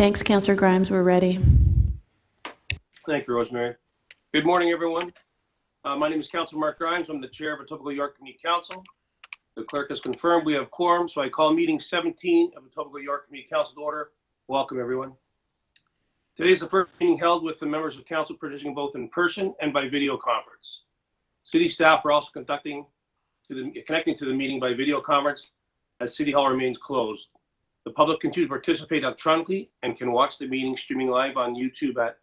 Thanks, Councillor Grimes. We're ready. Thank you, Rosemary. Good morning, everyone. My name is Councillor Mark Grimes. I'm the chair of Etobicoke York Community Council. The clerk has confirmed we have quorum, so I call meeting 17 of Etobicoke York Community Council to order. Welcome, everyone. Today is the first meeting held with the members of council participating both in person and by video conference. City staff are also connecting to the meeting by video conference as City Hall remains closed. The public continue to participate electronically and can watch the meeting streaming live on YouTube at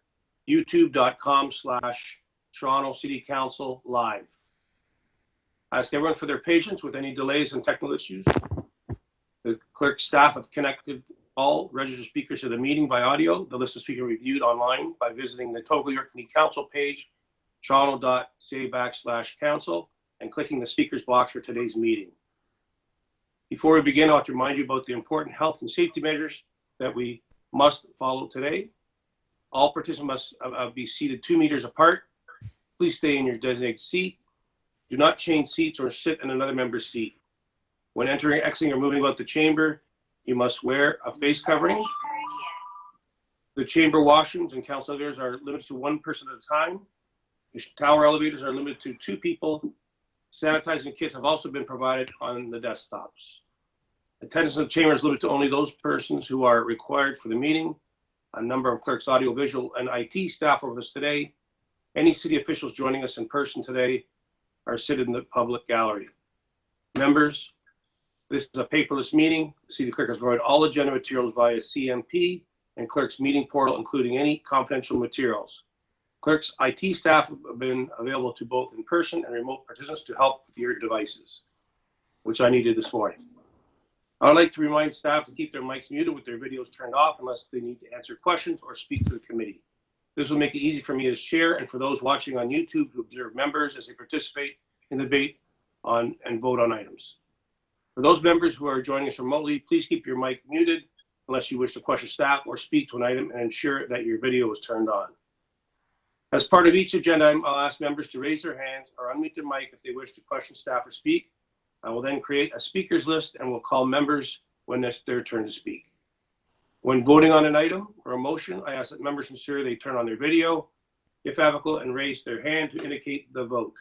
youtube.com/Toronto City Council Live. I ask everyone for their patience with any delays and technical issues. The clerk staff have connected all registered speakers to the meeting by audio. The list of speakers reviewed online by visiting the Etobicoke York Community Council page, toronto.ca/council, and clicking the speakers box for today's meeting. Before we begin, I want to remind you about the important health and safety measures that we must follow today. All participants must be seated 2 meters apart. Please stay in your designated seat. Do not change seats or sit in another member's seat. When entering, exiting, or moving about the chamber, you must wear a face covering. The chamber washrooms and council elevators are limited to 1 person at a time. The tower elevators are limited to 2 people. Sanitizing kits have also been provided on the desktops. Attendance in the chamber is limited to only those persons who are required for the meeting. A number of clerks, audio, visual, and IT staff are with us today. Any city officials joining us in person today are seated in the public gallery. Members, this is a paperless meeting. The city clerk has provided all agenda materials via CMP and clerk's meeting portal, including any confidential materials. Clerk's IT staff have been available to both in-person and remote participants to help with your devices, which I needed this morning. I would like to remind staff to keep their mics muted with their videos turned off unless they need to answer questions or speak to the committee. This will make it easy for me as chair and for those watching on YouTube to observe members as they participate in the debate on and vote on items. For those members who are joining us remotely, please keep your mic muted unless you wish to question staff or speak to an item, and ensure that your video is turned on. As part of each agenda item, I'll ask members to raise their hands or unmute their mic if they wish to question staff or speak. I will then create a speakers list and will call members when it's their turn to speak. When voting on an item or a motion, I ask that members ensure they turn on their video, if applicable, and raise their hand to indicate the vote.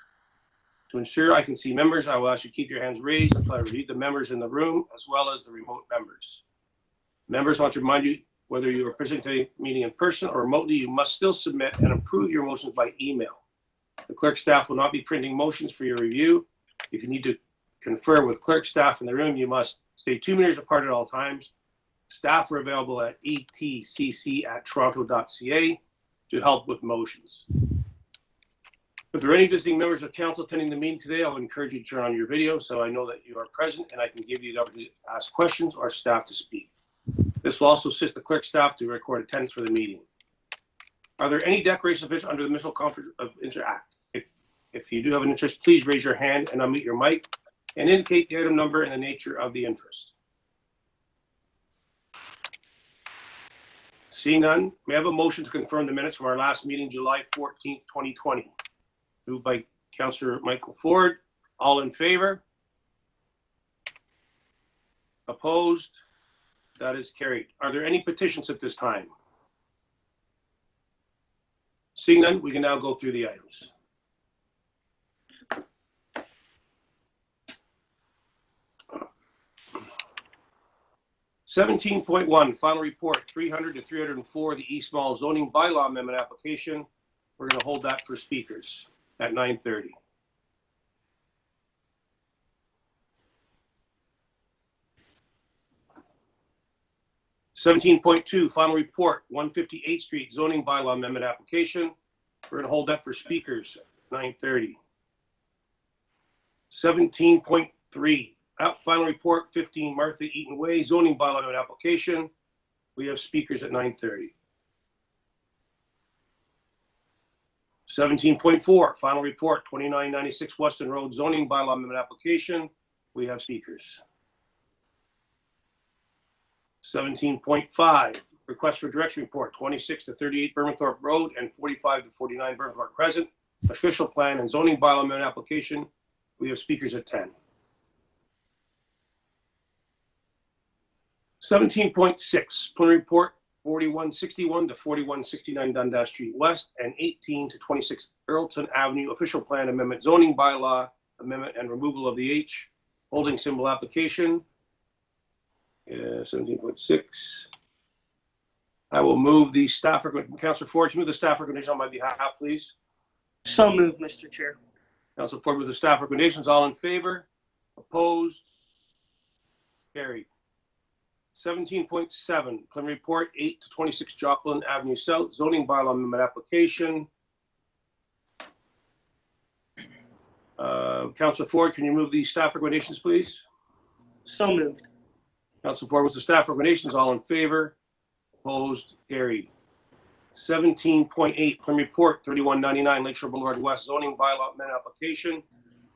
To ensure I can see members, I will ask you to keep your hands raised until I read the members in the room as well as the remote members. Members, I want to remind you, whether you are participating in the meeting in person or remotely, you must still submit and approve your motions by email. The clerk staff will not be printing motions for your review. If you need to confer with clerk staff in the room, you must stay 2 meters apart at all times. Staff are available at etcc@toronto.ca to help with motions. If there are any visiting members of council attending the meeting today, I would encourage you to turn on your video so I know that you are present and I can give you the opportunity to ask questions or staff to speak. This will also assist the clerk staff to record attendance for the meeting. Are there any declarations of interest under the Municipal Conflict of Interest Act? If you do have an interest, please raise your hand and unmute your mic and indicate the item number and the nature of the interest. Seeing none, may I have a motion to confirm the minutes from our last meeting, July 14th, 2020? Moved by Councillor Michael Ford. All in favor? Opposed? That is carried. Are there any petitions at this time? Seeing none, we can now go through the items. (17.1) Final report 300 to 304, the East Mall zoning bylaw amendment application. We're going to hold that for speakers at 9:30. (17.2) Final report 158th Street zoning bylaw amendment application. We're going to hold that for speakers at 9:30. 17.3 final report 15 Martha Eaton Way zoning bylaw amendment application. We have speakers at 9:30. 17.4 final report 2996 Weston Road zoning bylaw amendment application. We have speakers. 17.5 request for direction report 26 to 38 Bermanthorpe Road and 45 to 49 Bermanthorpe Crescent official plan and zoning bylaw amendment application. We have speakers at 10. 17.6 preliminary report 4161 to 4169 Dundas Street West, and 18 to 26 Earlton Avenue, official plan amendment, zoning bylaw amendment, and removal of the H holding symbol application. 17.6. I will move the staff recommendation. Councillor Ford, can you move the staff recommendation on my behalf, please? So moved, Mr. Chair. Councillor Ford with the staff recommendations. All in favor? Opposed? Carried. 17.7, preliminary report, 8 to 26 Joplin Avenue South, zoning bylaw amendment application. Councillor Ford, can you move the staff recommendations, please? So moved. Councillor Ford with the staff recommendations. All in favor? Opposed? Carried. 17.8, preliminary report, 3199 Lakeshore Boulevard West, zoning bylaw amendment application.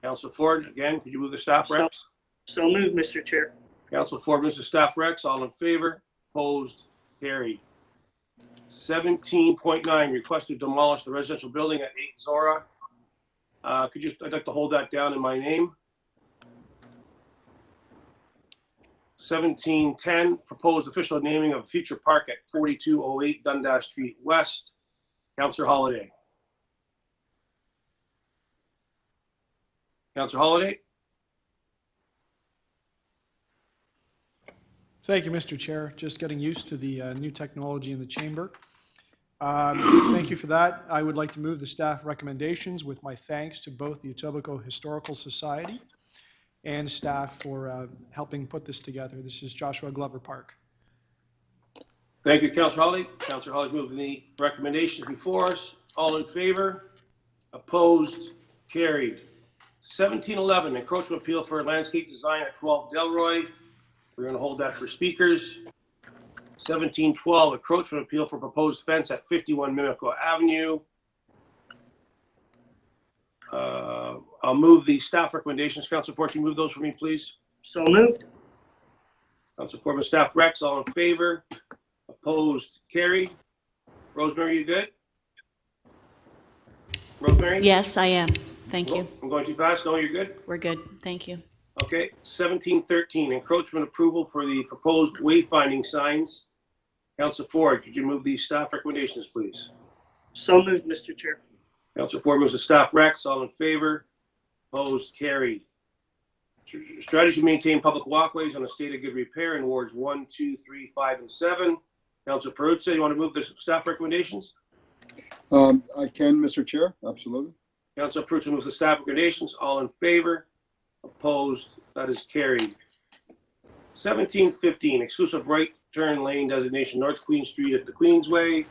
Councillor Ford, again, could you move the staff reps? So moved, Mr. Chair. Councillor Ford moves the staff recs. All in favor? Opposed? Carried. 17.9, request to demolish the residential building at 8 Zora. I'd like to hold that down in my name. 1710, proposed official naming of a future park at 4208 Dundas Street West. Councillor Holiday. Councillor Holiday. Thank you, Mr. Chair. Just getting used to the new technology in the chamber. Thank you for that. I would like to move the staff recommendations with my thanks to both the Etobicoke Historical Society and staff for helping put this together. This is Joshua Glover Park. Thank you, Councillor Holiday. Councillor Holiday moving the recommendations before us. All in favor? Opposed? Carried. 1711, encroachment appeal for landscape design at 12 Delroy. We're going to hold that for speakers. 1712, encroachment appeal for proposed fence at 51 Mimico Avenue. I'll move the staff recommendations. Councillor Ford, can you move those for me, please? So moved. Councillor Ford with staff recs. All in favor? Opposed? Carried. Rosemary, you good? Rosemary? Yes, I am. Thank you. I'm going too fast. No, you're good? We're good. Thank you. Okay. 1713, encroachment approval for the proposed wayfinding signs. Councillor Ford, could you move the staff recommendations, please? So moved, Mr. Chair. Councillor Ford moves the staff recs. All in favor? Opposed? Carried. Strategy to maintain public walkways on a state of good repair in wards 1, 2, 3, 5, and 7. Councillor Peruzza, you want to move the staff recommendations? I can, Mr. Chair, absolutely. Councillor Peruzza moves the staff recommendations. All in favor? Opposed? That is carried. 1715, exclusive right turn lane designation North Queen Street at the Queensway.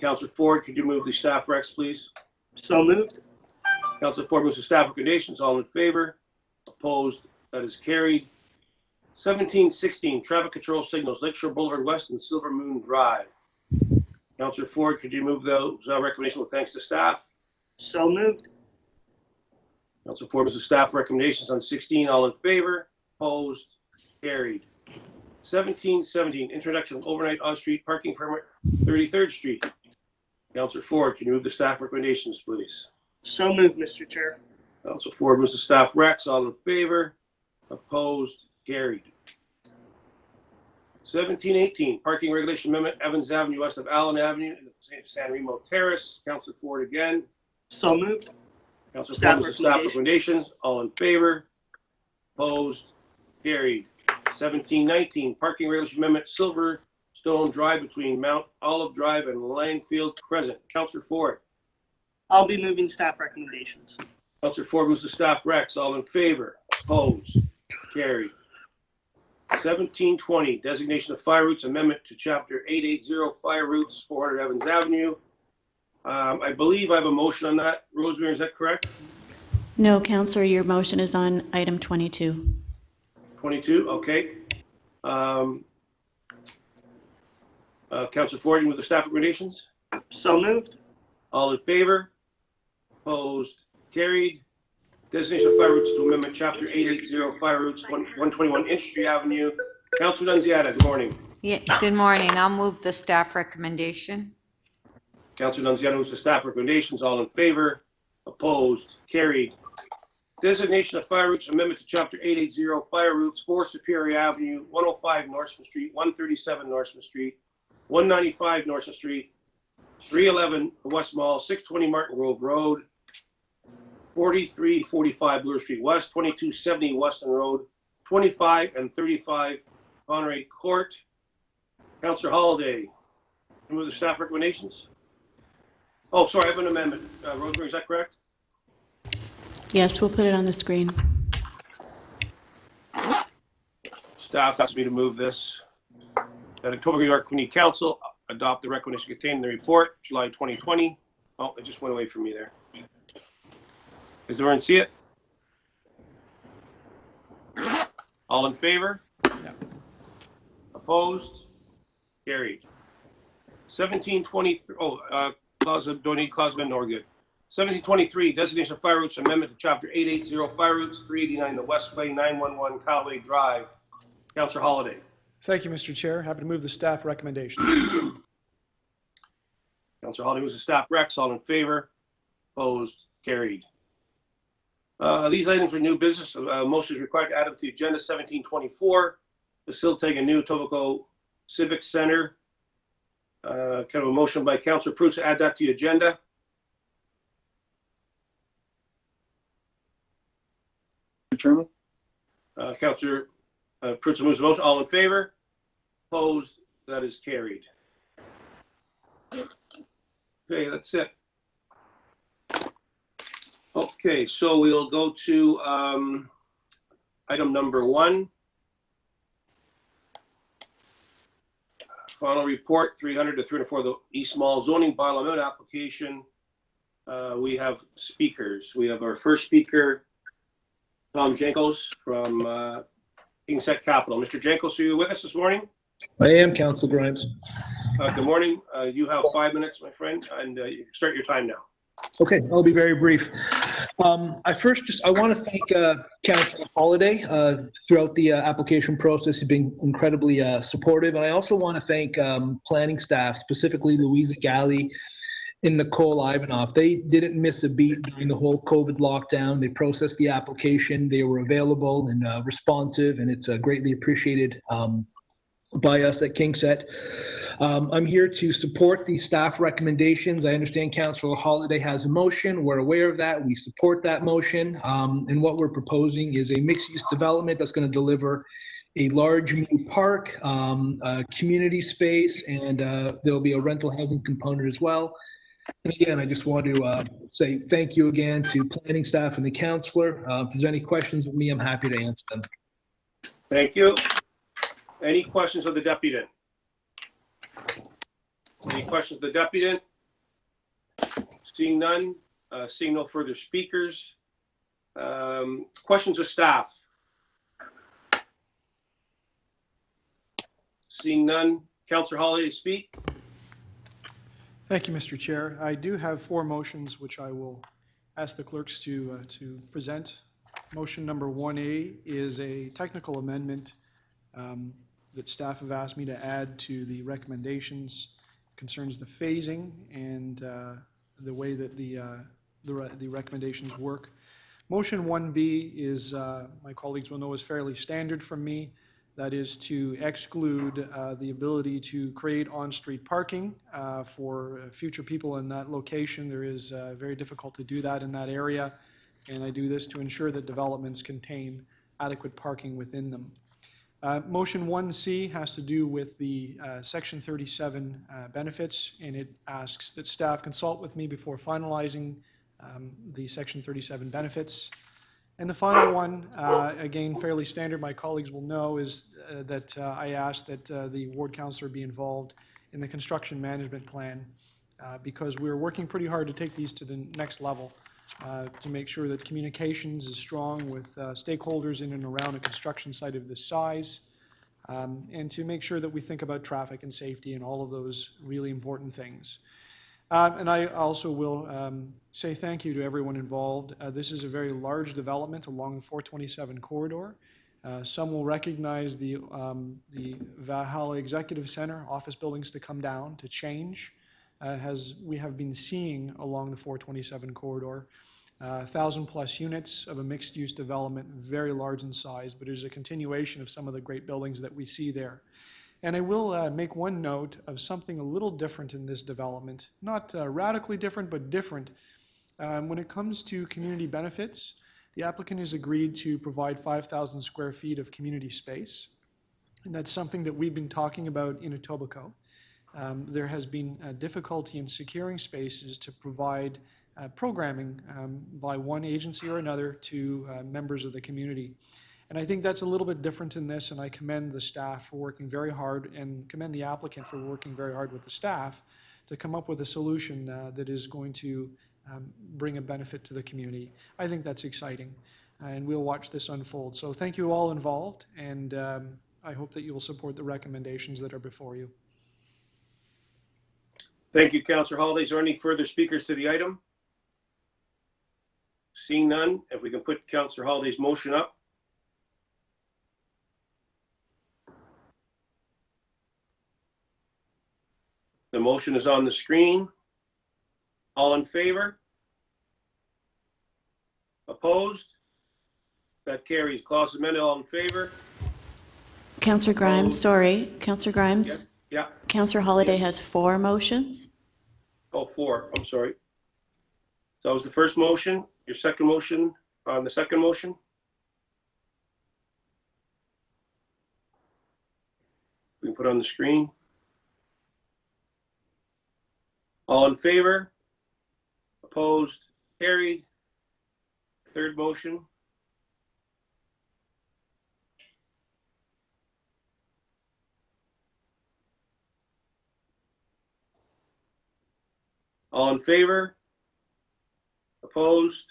Councillor Ford, could you move the staff recs, please? So moved. Councillor Ford moves the staff recommendations. All in favor? Opposed? That is carried. 1716, traffic control signals Lakeshore Boulevard West and Silver Moon Drive. Councillor Ford, could you move those recommendations with thanks to staff? So moved. Councillor Ford moves the staff recommendations on 16. All in favor? Opposed? Carried. 1717, introduction of overnight on-street parking permit, 33rd Street. Councillor Ford, can you move the staff recommendations, please? So moved, Mr. Chair. Councillor Ford moves the staff recs. All in favor? Opposed? Carried. 1718, parking regulation amendment, Evans Avenue west of Allen Avenue in the San Remo Terrace. Councillor Ford again. So moved. Councillor Ford moves the staff recommendations. All in favor? Opposed? Carried. 1719, parking regulation amendment, Silverstone Drive between Mount Olive Drive and Langfield Crescent. Councillor Ford. I'll be moving staff recommendations. Councillor Ford moves the staff recs. All in favor? Opposed? Carried. 1720, designation of fire routes amendment to chapter 880 fire routes, 400 Evans Avenue. I believe I have a motion on that. Rosemary, is that correct? No, Councillor, your motion is on item 22. 22, okay. Councillor Ford, you with the staff recommendations? So moved. All in favor? Opposed? Carried. Designation of fire routes to amendment chapter 880 fire routes, 121 Industry Avenue. Councillor Nunziata, good morning. Yeah, good morning. I'll move the staff recommendation. Councillor Nunziata moves the staff recommendations. All in favor? Opposed? Carried. Designation of fire routes, amendment to Chapter 880, fire routes, 4 Superior Avenue, 105 Norseman Street, 137 Norseman Street, 195 Norseman Street, 311 West Mall, 620 Martin Grove Road, 4345 Bloor Street West, 2270 Weston Road, 25 and 35 Connery Court. Councillor Holiday, move the staff recommendations. Oh, sorry, I have an amendment. Rosemary, is that correct? Yes, we'll put it on the screen. Staff asked me to move this. That Etobicoke, New York Community Council adopt the recommendation contained in the report, July 2020. Oh, it just went away from me there. Does everyone see it? All in favor? Yeah. Opposed? Carried. 1723, don't need Clausman nor good. 1723, designation of fire routes, amendment to Chapter 880, fire routes, 389 the Westway, 911 Callaway Drive. Councillor Holiday. Thank you, Mr. Chair. Happy to move the staff recommendations. Councillor Holiday moves the staff recs. All in favor? Opposed? Carried. These items are new business. Motion is required to add them to the agenda. 1724, facilitating a new Etobicoke Civic Center. Kind of a motion by Councillor Pruse to add that to the agenda. Mr. Chairman? Councillor Pruse moves the motion. All in favor? Opposed? That is carried. Okay, that's it. Okay, so we'll go to item number 1. Final report, 300 to 304, the East Mall zoning bylaw amendment application. We have speakers. We have our first speaker, Tom Jankos from Kingset Capital. Mr. Jankos, are you with us this morning? I am, Council Grimes. Good morning. You have 5 minutes, my friend, and you can start your time now. Okay, I'll be very brief. I want to thank Councillor Holiday throughout the application process. He's been incredibly supportive. And I also want to thank planning staff, specifically Louisa Galley and Nicole Ivanoff. They didn't miss a beat during the whole COVID lockdown. They processed the application. They were available and responsive, and it's greatly appreciated by us at Kingset. I'm here to support the staff recommendations. I understand Councillor Holiday has a motion. We're aware of that. We support that motion. And what we're proposing is a mixed-use development that's going to deliver a large new park, a community space, and there'll be a rental housing component as well. And again, I just want to say thank you again to planning staff and the councillor. If there's any questions with me, I'm happy to answer them. Thank you. Any questions of the deputant? Any questions of the deputant? Seeing none, seeing no further speakers. Questions of staff? Seeing none, Councillor Holiday, speak. Thank you, Mr. Chair. I do have 4 motions which I will ask the clerks to present. Motion number 1A is a technical amendment that staff have asked me to add to the recommendations. Concerns the phasing and the way that the recommendations work. Motion 1B is, my colleagues will know, is fairly standard from me. That is to exclude the ability to create on-street parking for future people in that location. There is very difficult to do that in that area, and I do this to ensure that developments contain adequate parking within them. Motion 1C has to do with the Section 37 benefits, and it asks that staff consult with me before finalizing the Section 37 benefits. And the final one, again, fairly standard, my colleagues will know, is that I asked that the ward councillor be involved in the construction management plan because we're working pretty hard to take these to the next level to make sure that communications is strong with stakeholders in and around a construction site of this size, and to make sure that we think about traffic and safety and all of those really important things. And I also will say thank you to everyone involved. This is a very large development along the 427 corridor. Some will recognize the Valhalla Executive Center, office buildings to come down, to change, as we have been seeing along the 427 corridor. 1,000+ units of a mixed-use development, very large in size, but it is a continuation of some of the great buildings that we see there. And I will make one note of something a little different in this development, not radically different, but different. When it comes to community benefits, the applicant has agreed to provide 5,000 square feet of community space. And that's something that we've been talking about in Etobicoke. There has been a difficulty in securing spaces to provide programming by one agency or another to members of the community. And I think that's a little bit different in this, and I commend the staff for working very hard and commend the applicant for working very hard with the staff to come up with a solution that is going to bring a benefit to the community. I think that's exciting, and we'll watch this unfold. So thank you all involved, and I hope that you will support the recommendations that are before you. Thank you, Councillor Holiday. Is there any further speakers to the item? Seeing none, if we can put Councillor Holiday's motion up. The motion is on the screen. All in favor? Opposed? That carries. Clause amended. All in favor? Councillor Grimes, sorry. Councillor Grimes? Yeah. Councillor Holiday Yes. has 4 motions. Oh, 4. I'm sorry. So that was the first motion. Your second motion on the second motion? We can put on the screen. All in favor? Opposed? Carried. Third motion. All in favor? Opposed?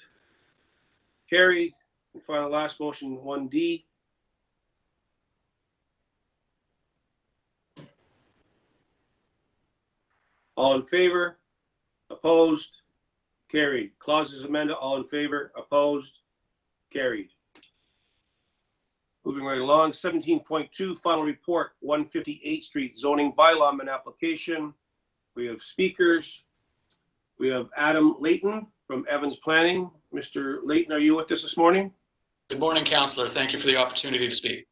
Carried. And final last motion, 1D. All in favor? Opposed? Carried. Clauses amended. All in favor? Opposed? Carried. Moving right along, 17.2, final report, 158th Street zoning bylaw amendment application. We have speakers. We have Adam Layton from Evans Planning. Mr. Layton, are you with us this morning? Good morning, Councillor. Thank you for the opportunity to speak.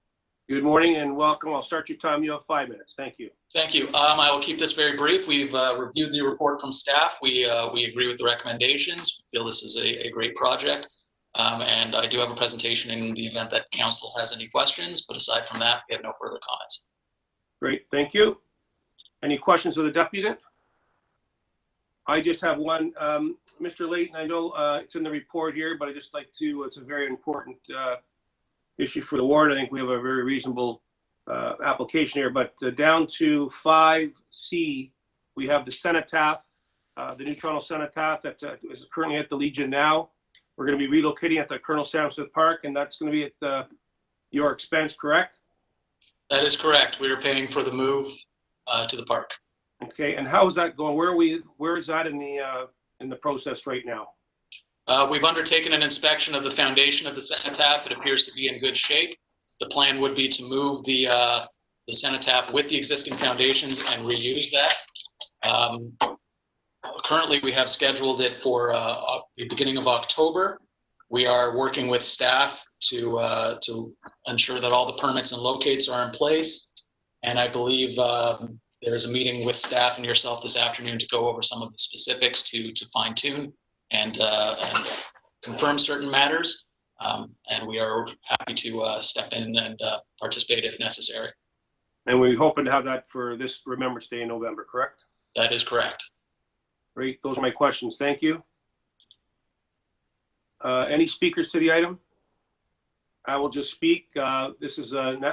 Good morning and welcome. I'll start your time. You have 5 minutes. Thank you. Thank you. I will keep this very brief. We've reviewed the report from staff. We agree with the recommendations. We feel this is a great project. And I do have a presentation in the event that council has any questions, but aside from that, we have no further comments. Great, thank you. Any questions of the deputant? I just have one. Mr. Layton, I know it's in the report here, but I just like to, it's a very important issue for the ward. I think we have a very reasonable application here, but down to 5C, we have the cenotaph, the new Toronto cenotaph that is currently at the Legion now. We're going to be relocating at the Colonel Sampson Park, and that's going to be at your expense, correct? That is correct. We are paying for the move to the park. Okay, and how is that going? Where is that in the process right now? We've undertaken an inspection of the foundation of the cenotaph. It appears to be in good shape. The plan would be to move the cenotaph with the existing foundations and reuse that. Currently, we have scheduled it for the beginning of October. We are working with staff to ensure that all the permits and locates are in place. And I believe there's a meeting with staff and yourself this afternoon to go over some of the specifics to fine tune and confirm certain matters. And we are happy to step in and participate if necessary. And we're hoping to have that for this Remembrance Day in November, correct? That is correct. Great, those are my questions. Thank you. Any speakers to the item? I will just speak. This is an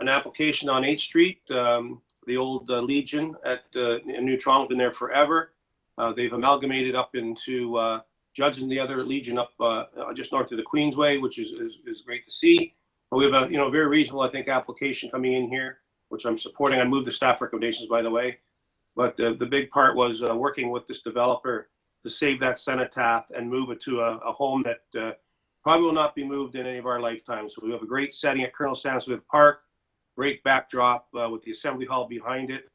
application on 8th Street, the old Legion in New Toronto, been there forever. They've amalgamated up into Judge and the other Legion up just north of the Queensway, which is great to see. But we have a very reasonable, I think, application coming in here, which I'm supporting. I moved the staff recommendations, by the way. But the big part was working with this developer to save that cenotaph and move it to a home that probably will not be moved in any of our lifetimes. So we have a great setting at Colonel Sampson Park, great backdrop with the Assembly Hall behind it,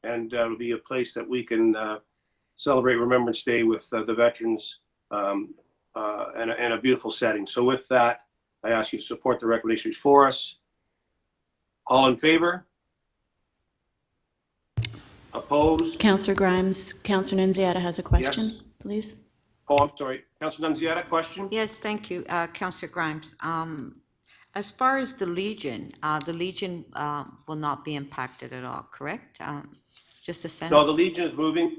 and it'll be a place that we can celebrate Remembrance Day with the veterans and a beautiful setting. So with that, I ask you to support the recommendations for us. All in favor? Opposed? Counselor Grimes, Counselor Nunziata has a question, Yes. please. Oh, I'm sorry. Councilor Nunziata, question? Yes, thank you, Councillor Grimes. As far as the Legion will not be impacted at all, correct? Just a No, sentence. the Legion is moving.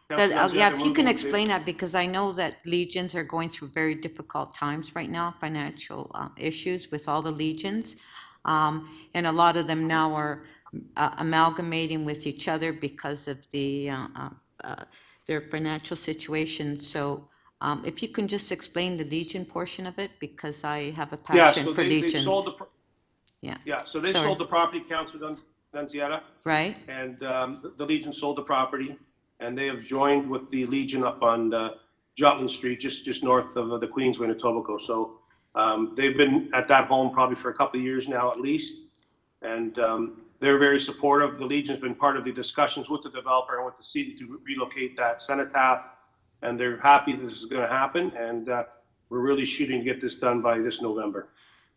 Councilor Nunziata, Yeah, they're if you can moving explain that, because I know that Legions are going through very difficult times right now, financial issues with all the Legions. And a lot of them now are amalgamating with each other because of their financial situation. So if you can just explain the Legion portion of it, because I have a Yeah, passion so for they Legions. sold the, so they Sorry. sold the property, Councilor Nunziata, Right? and the Legion sold the property, and they have joined with the Legion up on Jutland Street, just north of the Queensway in Etobicoke. So they've been at that home probably for a couple of years now at least, and they're very supportive. The Legion's been part of the discussions with the developer and with the city to relocate that cenotaph, and they're happy this is going to happen, and we're really shooting to get this done by this November.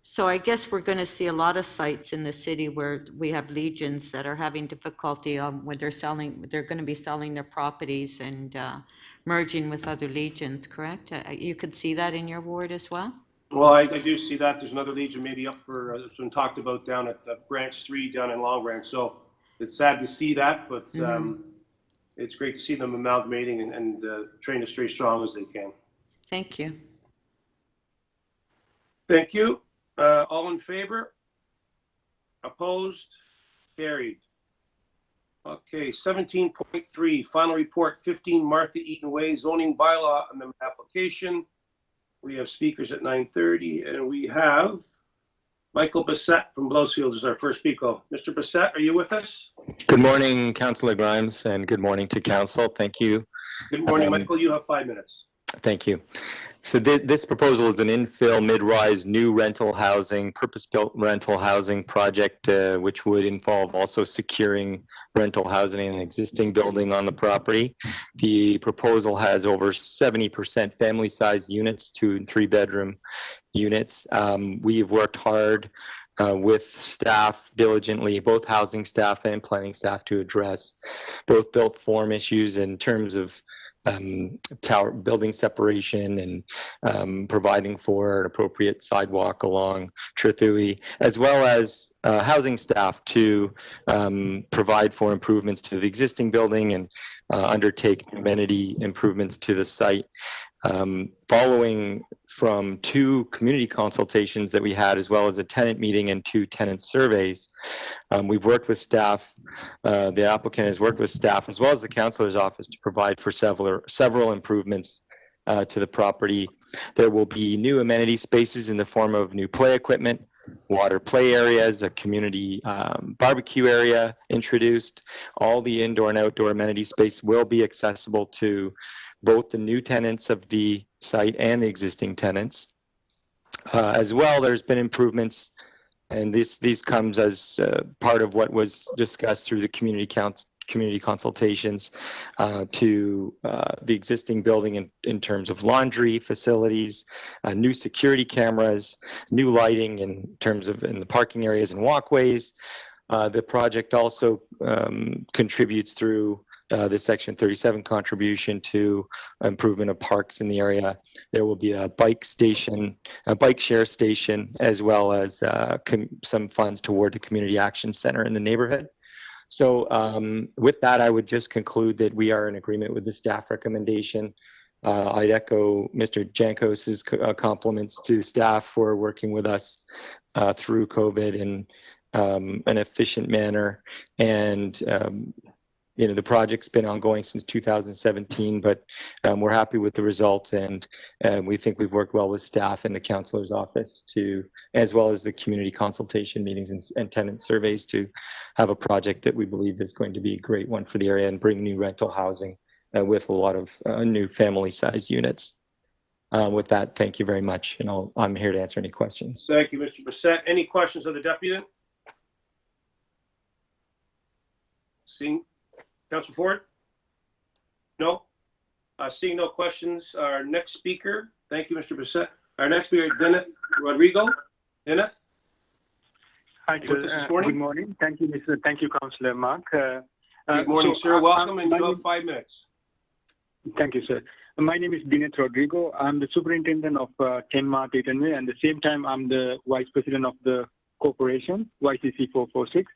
So I guess we're going to see a lot of sites in the city where we have Legions that are having difficulty when they're going to be selling their properties and merging with other Legions, correct? You could see that in your ward as well? Well, I do see that. There's another Legion maybe up for, it's been talked about down at Branch 3 down in Long Branch. So it's sad to see that, but it's great to see them amalgamating and trying to stay strong as they can. Thank you. Thank you. All in favor? Opposed? Carried. Okay, 17.3, final report, 15 Martha Eaton Way zoning bylaw amendment application. We have speakers at 9:30, and we have Michael Bissett from Blowsfield is our first speaker. Mr. Bissett, are you with us? Good morning, Councillor Grimes, and good morning to Council. Thank you. Good morning, Michael. You have 5 minutes. Thank you. So this proposal is an infill mid-rise new rental housing, purpose-built rental housing project, which would involve also securing rental housing in an existing building on the property. The proposal has over 70% family-sized units, 2 and 3 bedroom units. We've worked hard with staff diligently, both housing staff and planning staff, to address both built form issues in terms of tower building separation and providing for an appropriate sidewalk along Trethewey, as well as housing staff to provide for improvements to the existing building and undertake amenity improvements to the site. Following from 2 community consultations that we had, as well as a tenant meeting and 2 tenant surveys, we've worked with staff. The applicant has worked with staff as well as the councillor's office to provide for several improvements to the property. There will be new amenity spaces in the form of new play equipment, water play areas, a community barbecue area introduced. All the indoor and outdoor amenity space will be accessible to both the new tenants of the site and the existing tenants. As well, there's been improvements, and these comes as part of what was discussed through the community consultations to the existing building in terms of laundry facilities, new security cameras, new lighting in terms of in the parking areas and walkways. The project also contributes through the Section 37 contribution to improvement of parks in the area. There will be a bike station, a bike share station, as well as some funds toward the Community Action Center in the neighborhood. So with that, I would just conclude that we are in agreement with the staff recommendation. I'd echo Mr. Jankos's compliments to staff for working with us through COVID in an efficient manner. And the project's been ongoing since 2017, but we're happy with the result, and we think we've worked well with staff and the councillor's office as well as the community consultation meetings and tenant surveys to have a project that we believe is going to be a great one for the area and bring new rental housing with a lot of new family-sized units. With that, thank you very much, and I'm here to answer any questions. Thank you, Mr. Bissett. Any questions of the deputy? Seeing Councillor Ford? No? Seeing no questions, our next speaker, thank you, Mr. Bissett. Our next speaker, Dennis Rodrigo. Dennis? Hi, With us this morning? good morning. Thank you, Thank you, Councillor Mark. Good morning, sir. Welcome, and you have 5 minutes. Thank you, sir. My name is Dineth Rodrigo. I'm the superintendent of 10 Mart Eatonway, and at the same time, I'm the vice president of the corporation, YCC 446.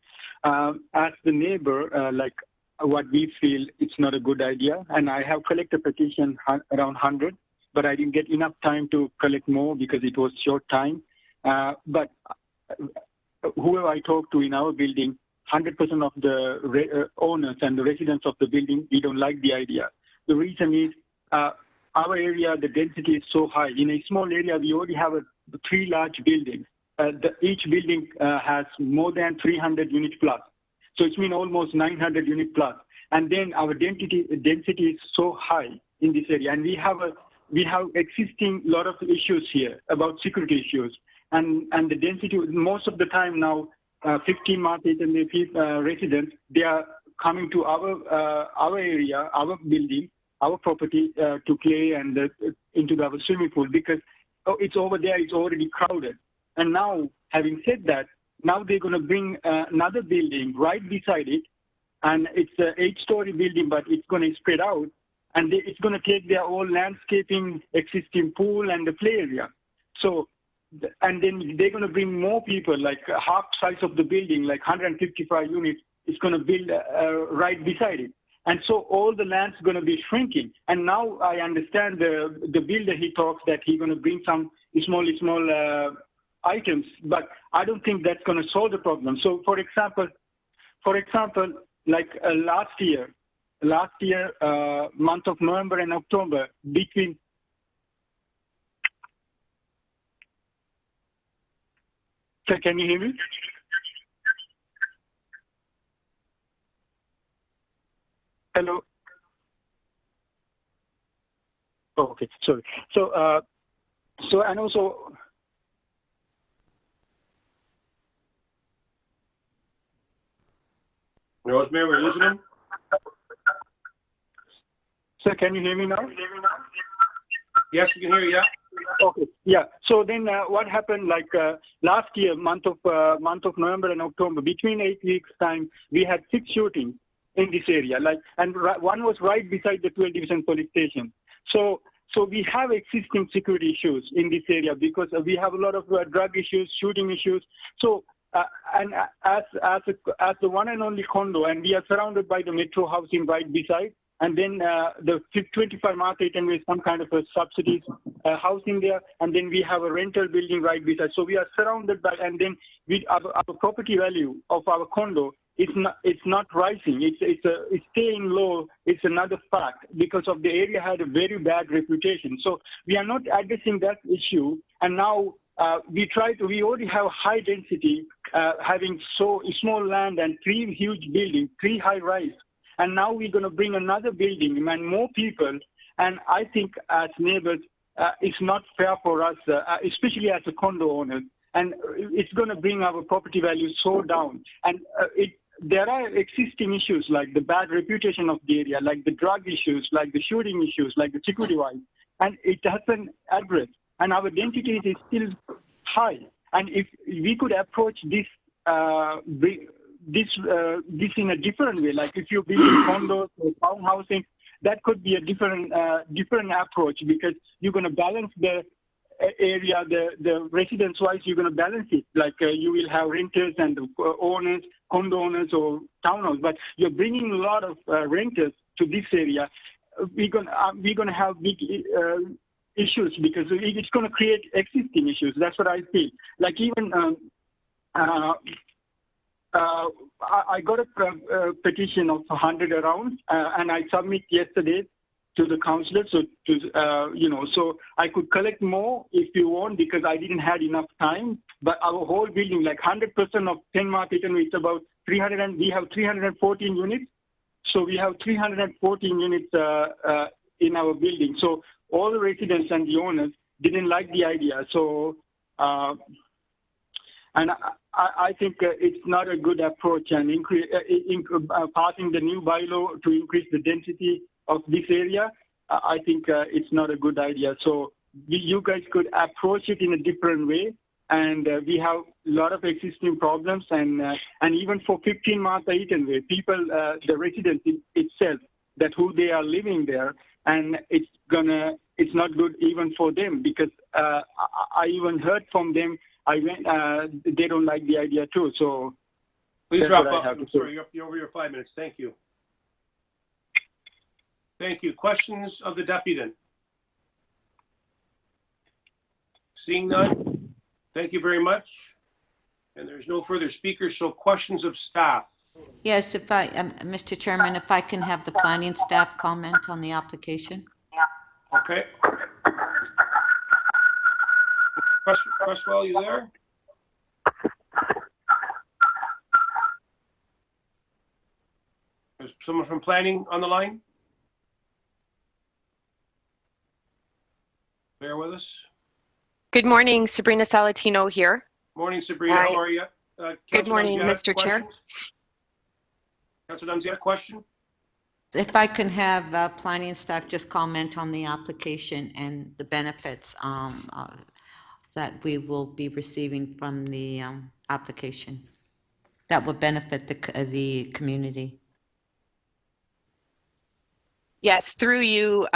As the neighbor, like what we feel, it's not a good idea, and I have collected a petition around 100, but I didn't get enough time to collect more because it was short time. But whoever I talk to in our building, 100% of the owners and the residents of the building, we don't like the idea. The reason is our area, the density is so high. In a small area, we already have 3 large buildings. Each building has more than 300 units plus. So it's mean almost 900 units plus. And then our density is so high in this area. And we have existing lot of issues here about security issues. And the density, most of the time now, 15 market and the residents, they are coming to our area, our building, our property to play and into our swimming pool because it's over there, it's already crowded. And now, having said that, now they're going to bring another building right beside it, and it's an 8-story building, but it's going to spread out, and it's going to take their own landscaping, existing pool, and the play area. So, and then they're going to bring more people, like half size of the building, like 155 units, it's going to build right beside it. And so all the land's going to be shrinking. And now I understand the builder, he talks that he's going to bring some small items, but I don't think that's going to solve the problem. So for example, like last year, month of November and October, between so can you hear me? Hello. Oh, okay, sorry. So and also. Rosemary, we're losing him. Sir, can you hear me now? Yes, we can hear you. Yeah. Okay. Yeah. So then, what happened? Like last year, month of November and October, between 8 weeks time, we had 6 shootings in this area. Like, and one was right beside the 12th Division Police Station. So we have existing security issues in this area because we have a lot of drug issues, shooting issues. So. And as the one and only condo, and we are surrounded by the metro housing right beside, and then the 25 market and with some kind of a subsidies housing there, and then we have a rental building right beside. So we are surrounded by, and then our property value of our condo it's not rising. It's staying low. It's another fact because of the area had a very bad reputation. So we are not addressing that issue, and now. We already have high density, having so small land and 3 huge buildings, 3 high rise. And now we're going to bring another building and more people. And I think as neighbors, it's not fair for us, especially as a condo owner. And it's going to bring our property value so down. And there are existing issues like the bad reputation of the area, like the drug issues, like the shooting issues, like the security wise. And it hasn't addressed. And our density is still high. And if we could approach this in a different way, like if you're building condos or townhousing, that could be a different approach because you're going to balance the area, the residence-wise, you're going to balance it. Like you will have renters and owners, condo owners or townhouse, but you're bringing a lot of renters to this area. We're going to have big issues because it's going to create existing issues. That's what I feel. Like even I got a petition of 100 around, and I submit yesterday to the councillor. So so I could collect more if you want because I didn't have enough time. But our whole building, like 100% of 10 market, and it's about 300, and we have 314 units. So we have 314 units in our building. So all the residents and the owners didn't like the idea. So, and I think it's not a good approach and passing the new bylaw to increase the density of this area. I think it's not a good idea. So you guys could approach it in a different way. And we have a lot of existing problems, and even for 15 Martha Eaton Way, people, the residents itself, that who they are living there, and it's not good even for them, because I even heard from them, they don't like the idea too. So Please that's wrap what I up. have to I'm say. sorry, you're over your 5 minutes. Thank you. Thank you. Questions of the deputant? Seeing none, thank you very much. And there's no further speakers, so questions of staff. Yes, if I, Mr. Chairman, if I can have the planning staff comment on the application. Okay. Cresswell, you there? Is someone from planning on the line? Bear with us. Good morning, Sabrina Salatino here. Morning, Sabrina. Hi. How are you? Good morning, Mr. Chair. Councilor Dunn, question? If I can have planning staff just comment on the application and the benefits that we will be receiving from the application that will benefit the community. Yes, through you,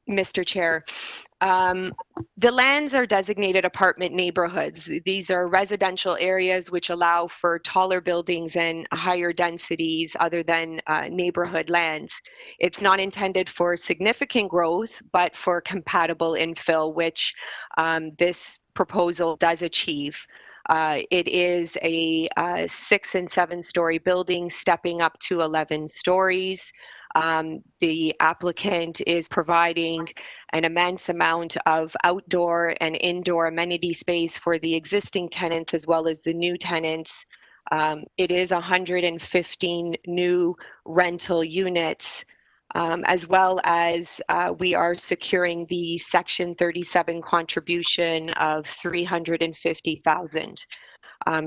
Mr. Chair. The lands are designated apartment neighborhoods. These are residential areas which allow for taller buildings and higher densities other than neighborhood lands. It's not intended for significant growth, but for compatible infill, which this proposal does achieve. It is a 6 and 7 story building stepping up to 11 stories. The applicant is providing an immense amount of outdoor and indoor amenity space for the existing tenants as well as the new tenants. It is 115 new rental units, as well as we are securing the Section 37 contribution of $350,000.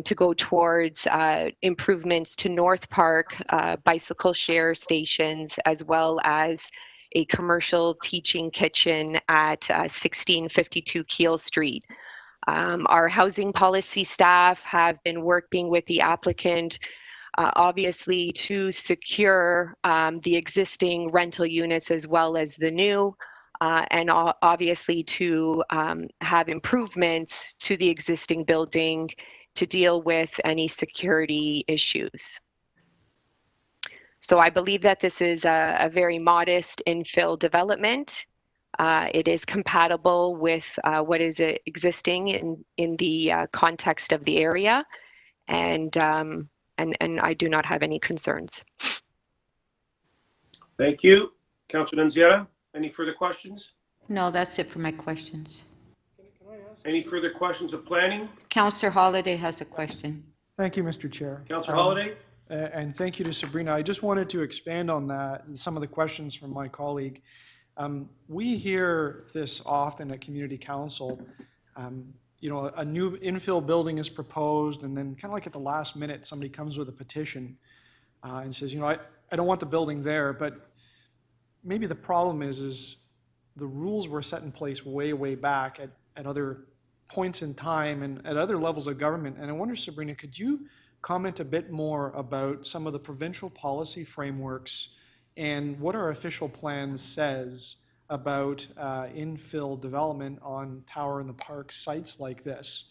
To go towards improvements to North Park bicycle share stations, as well as a commercial teaching kitchen at 1652 Keel Street. Our housing policy staff have been working with the applicant obviously to secure the existing rental units as well as the new, and obviously to have improvements to the existing building to deal with any security issues. So I believe that this is a very modest infill development. It is compatible with what is existing in the context of the area, and I do not have any concerns. Thank you. Councilor Nunziata, any further questions? No, that's it for my questions. Any further questions of planning? Councillor Holiday has a question. Thank you, Mr. Chair. Councilor Holiday? And thank you to Sabrina. I just wanted to expand on that, some of the questions from my colleague. We hear this often at Community Council. A new infill building is proposed, and then kind of like at the last minute, somebody comes with a petition and says, I don't want the building there, but maybe the problem is the rules were set in place way, way back at other points in time and at other levels of government. And I wonder, Sabrina, could you comment a bit more about some of the provincial policy frameworks and what our official plan says about infill development on Tower in the Park sites like this,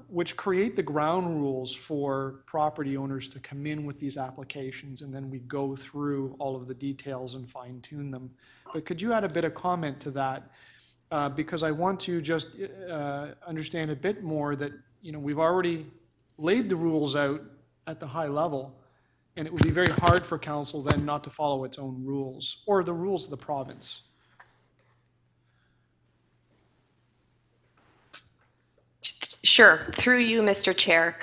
which create the ground rules for property owners to come in with these applications, and then we go through all of the details and fine tune them. But could you add a bit of comment to that? Because I want to just understand a bit more that, we've already laid the rules out at the high level, and it would be very hard for council then not to follow its own rules or the rules of the province. Sure, through you, Mr. Chair.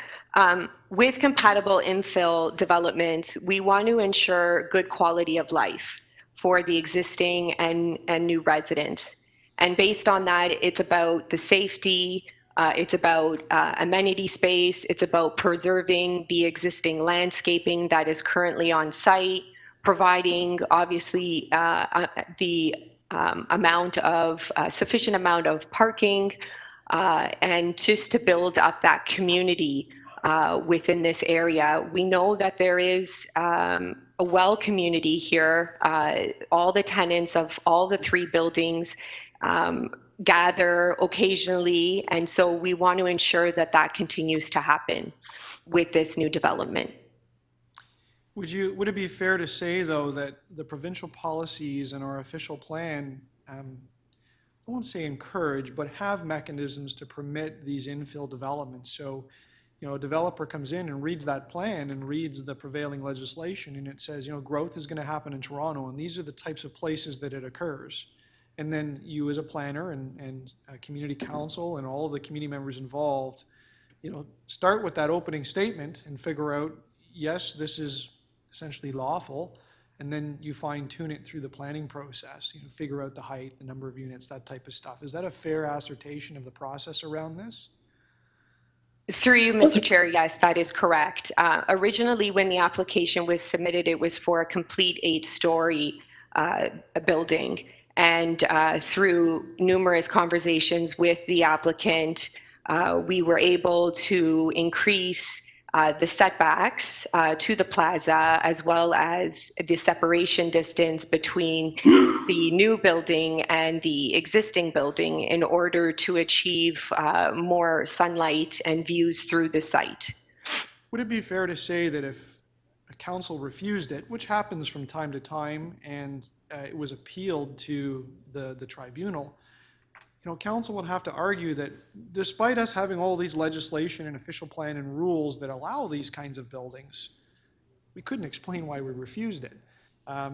With compatible infill development, we want to ensure good quality of life for the existing and new residents. And based on that, it's about the safety, it's about amenity space, it's about preserving the existing landscaping that is currently on site, providing obviously the amount of sufficient amount of parking and just to build up that community within this area. We know that there is a well community here. All the tenants of all the 3 buildings gather occasionally, and so we want to ensure that that continues to happen with this new development. Would it be fair to say, though, that the provincial policies and our official plan, I won't say encourage, but have mechanisms to permit these infill developments? So, you know, a developer comes in and reads that plan and reads the prevailing legislation, and it says, you know, growth is going to happen in Toronto, and these are the types of places that it occurs. And then you as a planner and a community council and all of the community members involved, you know, start with that opening statement and figure out, yes, this is essentially lawful, and then you fine tune it through the planning process, you know, figure out the height, the number of units, that type of stuff. Is that a fair assertion of the process around this? Through you, Mr. Chair, yes, that is correct. Originally, when the application was submitted, it was for a complete 8-story building. And through numerous conversations with the applicant, we were able to increase the setbacks to the plaza, as well as the separation distance between the new building and the existing building in order to achieve more sunlight and views through the site. Would it be fair to say that if a council refused it, which happens from time to time, and it was appealed to the tribunal, you know, council would have to argue that despite us having all these legislation and official plan and rules that allow these kinds of buildings, we couldn't explain why we refused it.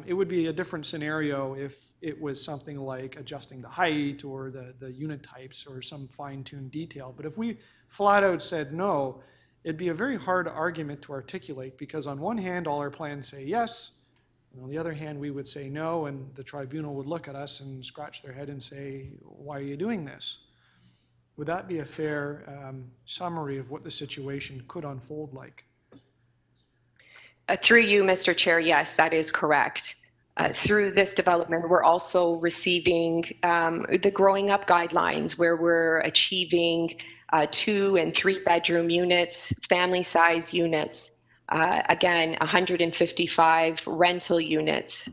It would be a different scenario if it was something like adjusting the height or the unit types or some fine-tuned detail. But if we flat out said no, it'd be a very hard argument to articulate, because on one hand, all our plans say yes, and on the other hand, we would say no, and the tribunal would look at us and scratch their head and say, why are you doing this? Would that be a fair summary of what the situation could unfold like? Through you, Mr. Chair, yes, that is correct. Through this development, we're also receiving the growing up guidelines, where we're achieving 2 and 3 bedroom units, family size units, again, 155 rental units.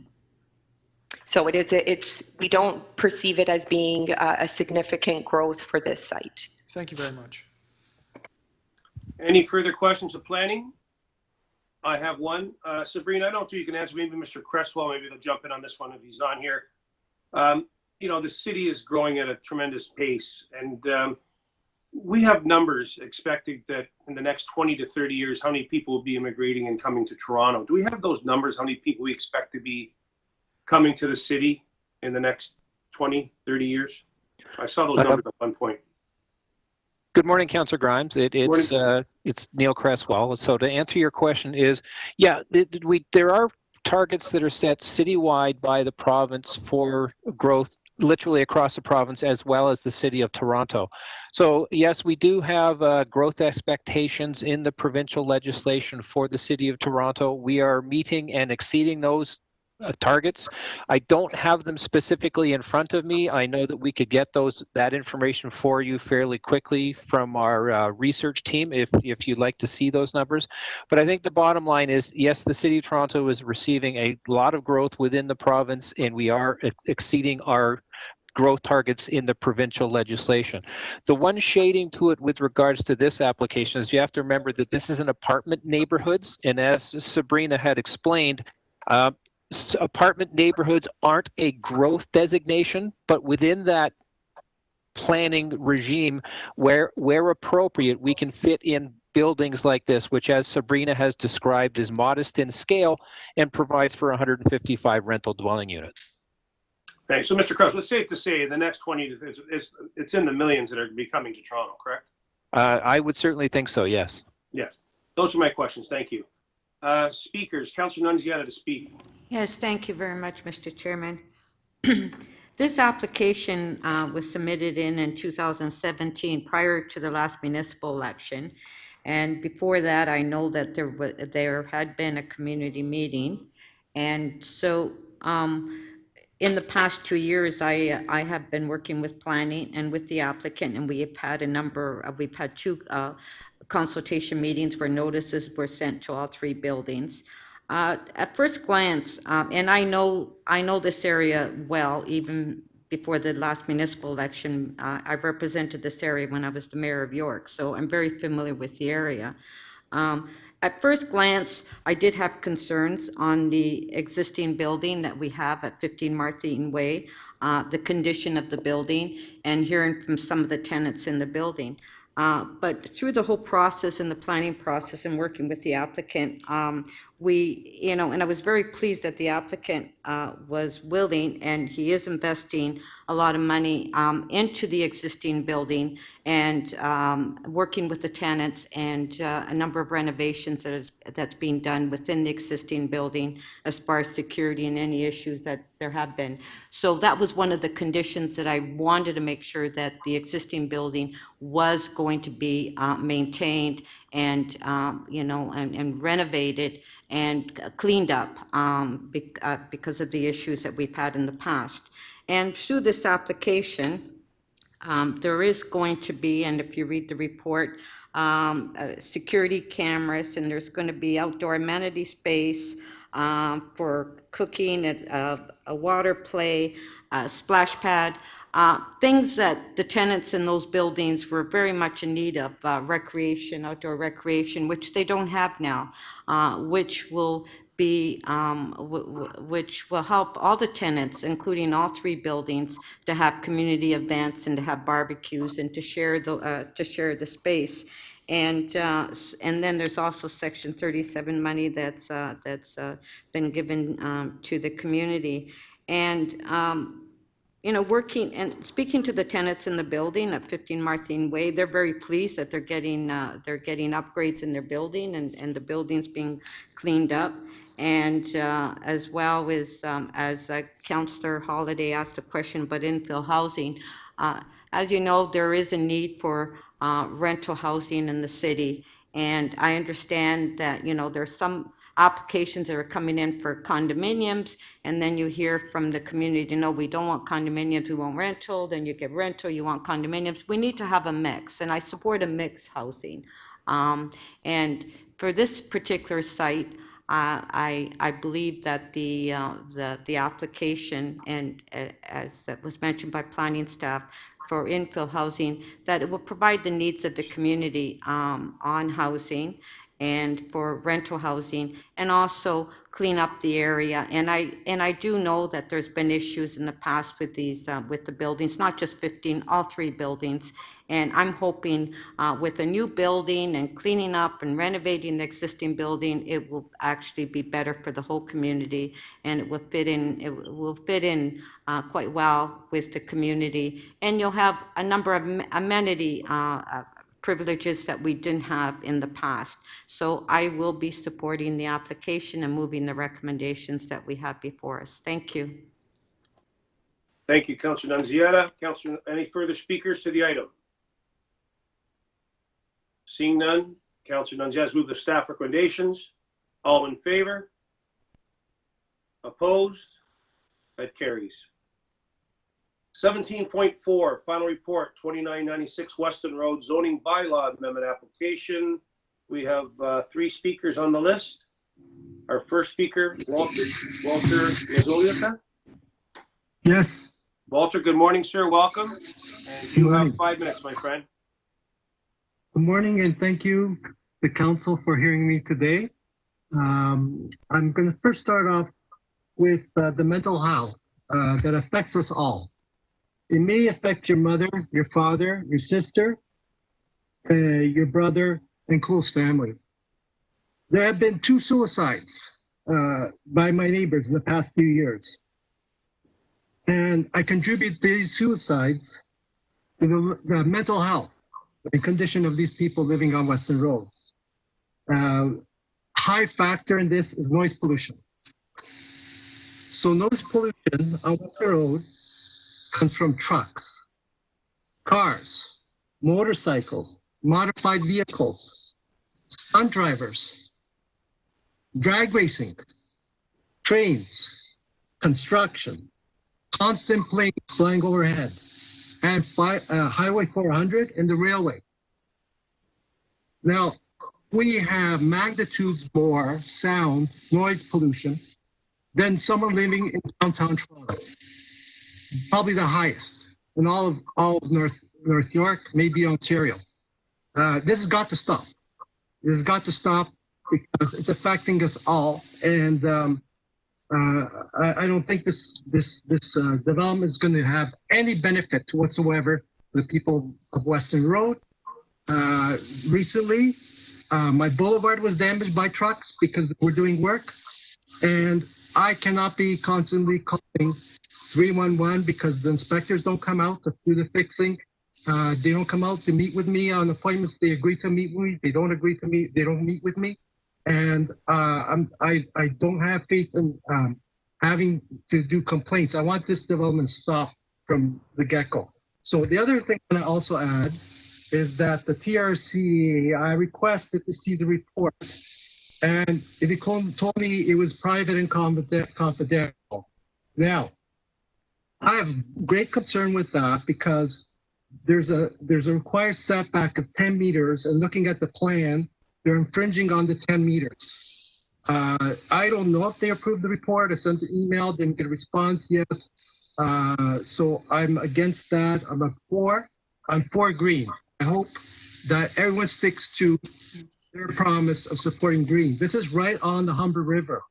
So we don't perceive it as being a significant growth for this site. Thank you very much. Any further questions of planning? I have one. Sabrina, I don't think you can answer. Maybe Mr. Cresswell, maybe they'll jump in on this one if he's on here. You know, the city is growing at a tremendous pace, and we have numbers expecting that in the next 20 to 30 years, how many people will be immigrating and coming to Toronto. Do we have those numbers? How many people we expect to be coming to the city in the next 20, 30 years? I saw those numbers at one point. Good morning, Councillor Grimes. It's Neil Cresswell. So to answer your question is, yeah, there are targets that are set citywide by the province for growth, literally across the province, as well as the city of Toronto. So yes, we do have growth expectations in the provincial legislation for the city of Toronto. We are meeting and exceeding those targets. I don't have them specifically in front of me. I know that we could get that information for you fairly quickly from our research team if you'd like to see those numbers. But I think the bottom line is, yes, the city of Toronto is receiving a lot of growth within the province, and we are exceeding our growth targets in the provincial legislation. The one shading to it with regards to this application is you have to remember that this is an apartment neighborhoods, and as Sabrina had explained, apartment neighborhoods aren't a growth designation, but within that planning regime, where appropriate, we can fit in buildings like this, which, as Sabrina has described, is modest in scale and provides for 155 rental dwelling units. Okay, so Mr. Krause, it's safe to say the next 20, it's in the millions that are be coming to Toronto, correct? I would certainly think so, yes. Yes, those are my questions. Thank you. Speakers, Councillor Nunziata to speak. Yes, thank you very much, Mr. Chairman. This application was submitted in 2017, prior to the last municipal election. And before that, I know that there had been a community meeting. And so in the past 2 years, I have been working with planning and with the applicant, and we have had we've had two consultation meetings where notices were sent to all three buildings. At first glance, and I know this area well, even before the last municipal election. I've represented this area when I was the mayor of York, so I'm very familiar with the area. At first glance, I did have concerns on the existing building that we have at 15 Martine Way, the condition of the building, and hearing from some of the tenants in the building. But through the whole process and the planning process and working with the applicant, and I was very pleased that the applicant was willing, and he is investing a lot of money into the existing building and working with the tenants, and a number of renovations that's being done within the existing building as far as security and any issues that there have been. So that was one of the conditions that I wanted to make sure that the existing building was going to be maintained and, and renovated and cleaned up because of the issues that we've had in the past. And through this application, there is going to be, and if you read the report, security cameras, and there's going to be outdoor amenity space for cooking, a water play, a splash pad, things that the tenants in those buildings were very much in need of, recreation, outdoor recreation, which they don't have now, which will be, which will help all the tenants, including all three buildings, to have community events and to have barbecues and to share the space. And then there's also Section 37 money that's been given to the community. And working and speaking to the tenants in the building at 15 Martine Way, they're very pleased that they're getting upgrades in their building, and the building's being cleaned up. And as well as Councillor Holiday asked a question about infill housing, as you know, there is a need for rental housing in the city. And I understand that, there's some applications that are coming in for condominiums, and then you hear from the community, no, we don't want condominiums, we want rental. Then you get rental, you want condominiums. We need to have a mix, and I support a mixed housing. And for this particular site, I believe that the application, and as that was mentioned by planning staff, for infill housing, that it will provide the needs of the community on housing and for rental housing, and also clean up the area. And I do know that there's been issues in the past with these with the buildings, not just 15, all three buildings. And I'm hoping with a new building and cleaning up and renovating the existing building, it will actually be better for the whole community, and it will fit in quite well with the community. And you'll have a number of amenity privileges that we didn't have in the past. So I will be supporting the application and moving the recommendations that we have before us. Thank you. Thank you, Councillor Nunziata. Councillor, any further speakers to the item? Seeing none, Councillor Nunziata has moved the staff recommendations. All in favor? Opposed? That carries. 17.4, final report, 2996 Weston Road zoning bylaw amendment application. We have three speakers on the list. Our first speaker, Walter Mazzolica. Yes. Walter, good morning, sir. Welcome. And you have 5 minutes, my friend. Good morning, and thank you, the council, for hearing me today. I'm going to first start off with the mental health that affects us all. It may affect your mother, your father, your sister, your brother, and close family. There have been 2 suicides by my neighbors in the past few years. And I contribute these suicides to the mental health and condition of these people living on Weston Road. High factor in this is noise pollution. So noise pollution on Weston Road comes from trucks, cars, motorcycles, modified vehicles, stunt drivers, drag racing, trains, construction, constant planes flying overhead, and Highway 400 and the railway. Now, we have magnitudes more sound, noise pollution than someone living in downtown Toronto. Probably the highest in all of North York, maybe Ontario. This has got to stop. This has got to stop because it's affecting us all. And I don't think this development is going to have any benefit whatsoever to the people of Western Road. Recently, my boulevard was damaged by trucks because we're doing work, and I cannot be constantly calling 311 because the inspectors don't come out to do the fixing. They don't come out to meet with me on appointments. They agree to meet with me. They don't agree to meet. They don't meet with me, and I don't have faith in having to do complaints. I want this development stopped from the get-go. So the other thing I also add is that the TRC, I requested to see the report, and it told me it was private and confidential. Now, I have great concern with that because there's a required setback of 10 meters, and looking at the plan, they're infringing on the 10 meters. I don't know if they approved the report. I sent an email, didn't get a response yet. So I'm against that. I'm for green. I hope that everyone sticks to their promise of supporting green. This is right on the Humber River.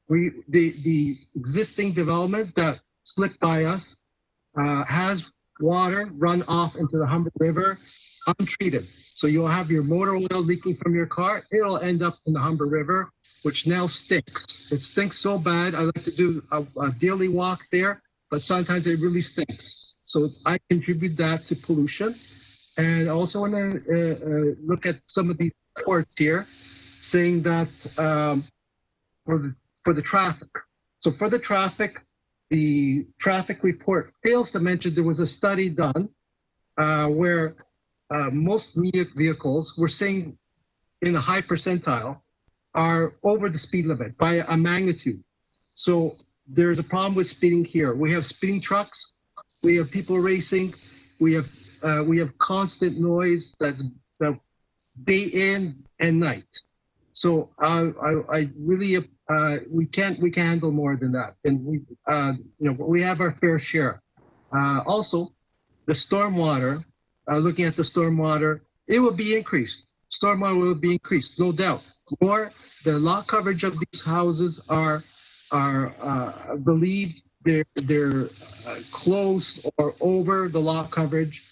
The existing development that slipped by us has water run off into the Humber River untreated. So you'll have your motor oil leaking from your car. It'll end up in the Humber River, which now stinks. It stinks so bad. I like to do a daily walk there, but sometimes it really stinks. So I contribute that to pollution. And I also want to look at some of these reports here saying that for the traffic. So for the traffic report fails to mention there was a study done where most vehicles we're saying in a high percentile are over the speed limit by a magnitude. So there's a problem with speeding here. We have speeding trucks, we have people racing, we have constant noise that's day in and night. So I really we can't handle more than that, and we have our fair share. Also, the stormwater. Looking at the stormwater, it will be increased. Stormwater will be increased, no doubt. The lot coverage of these houses are believed they're close or over the lot coverage.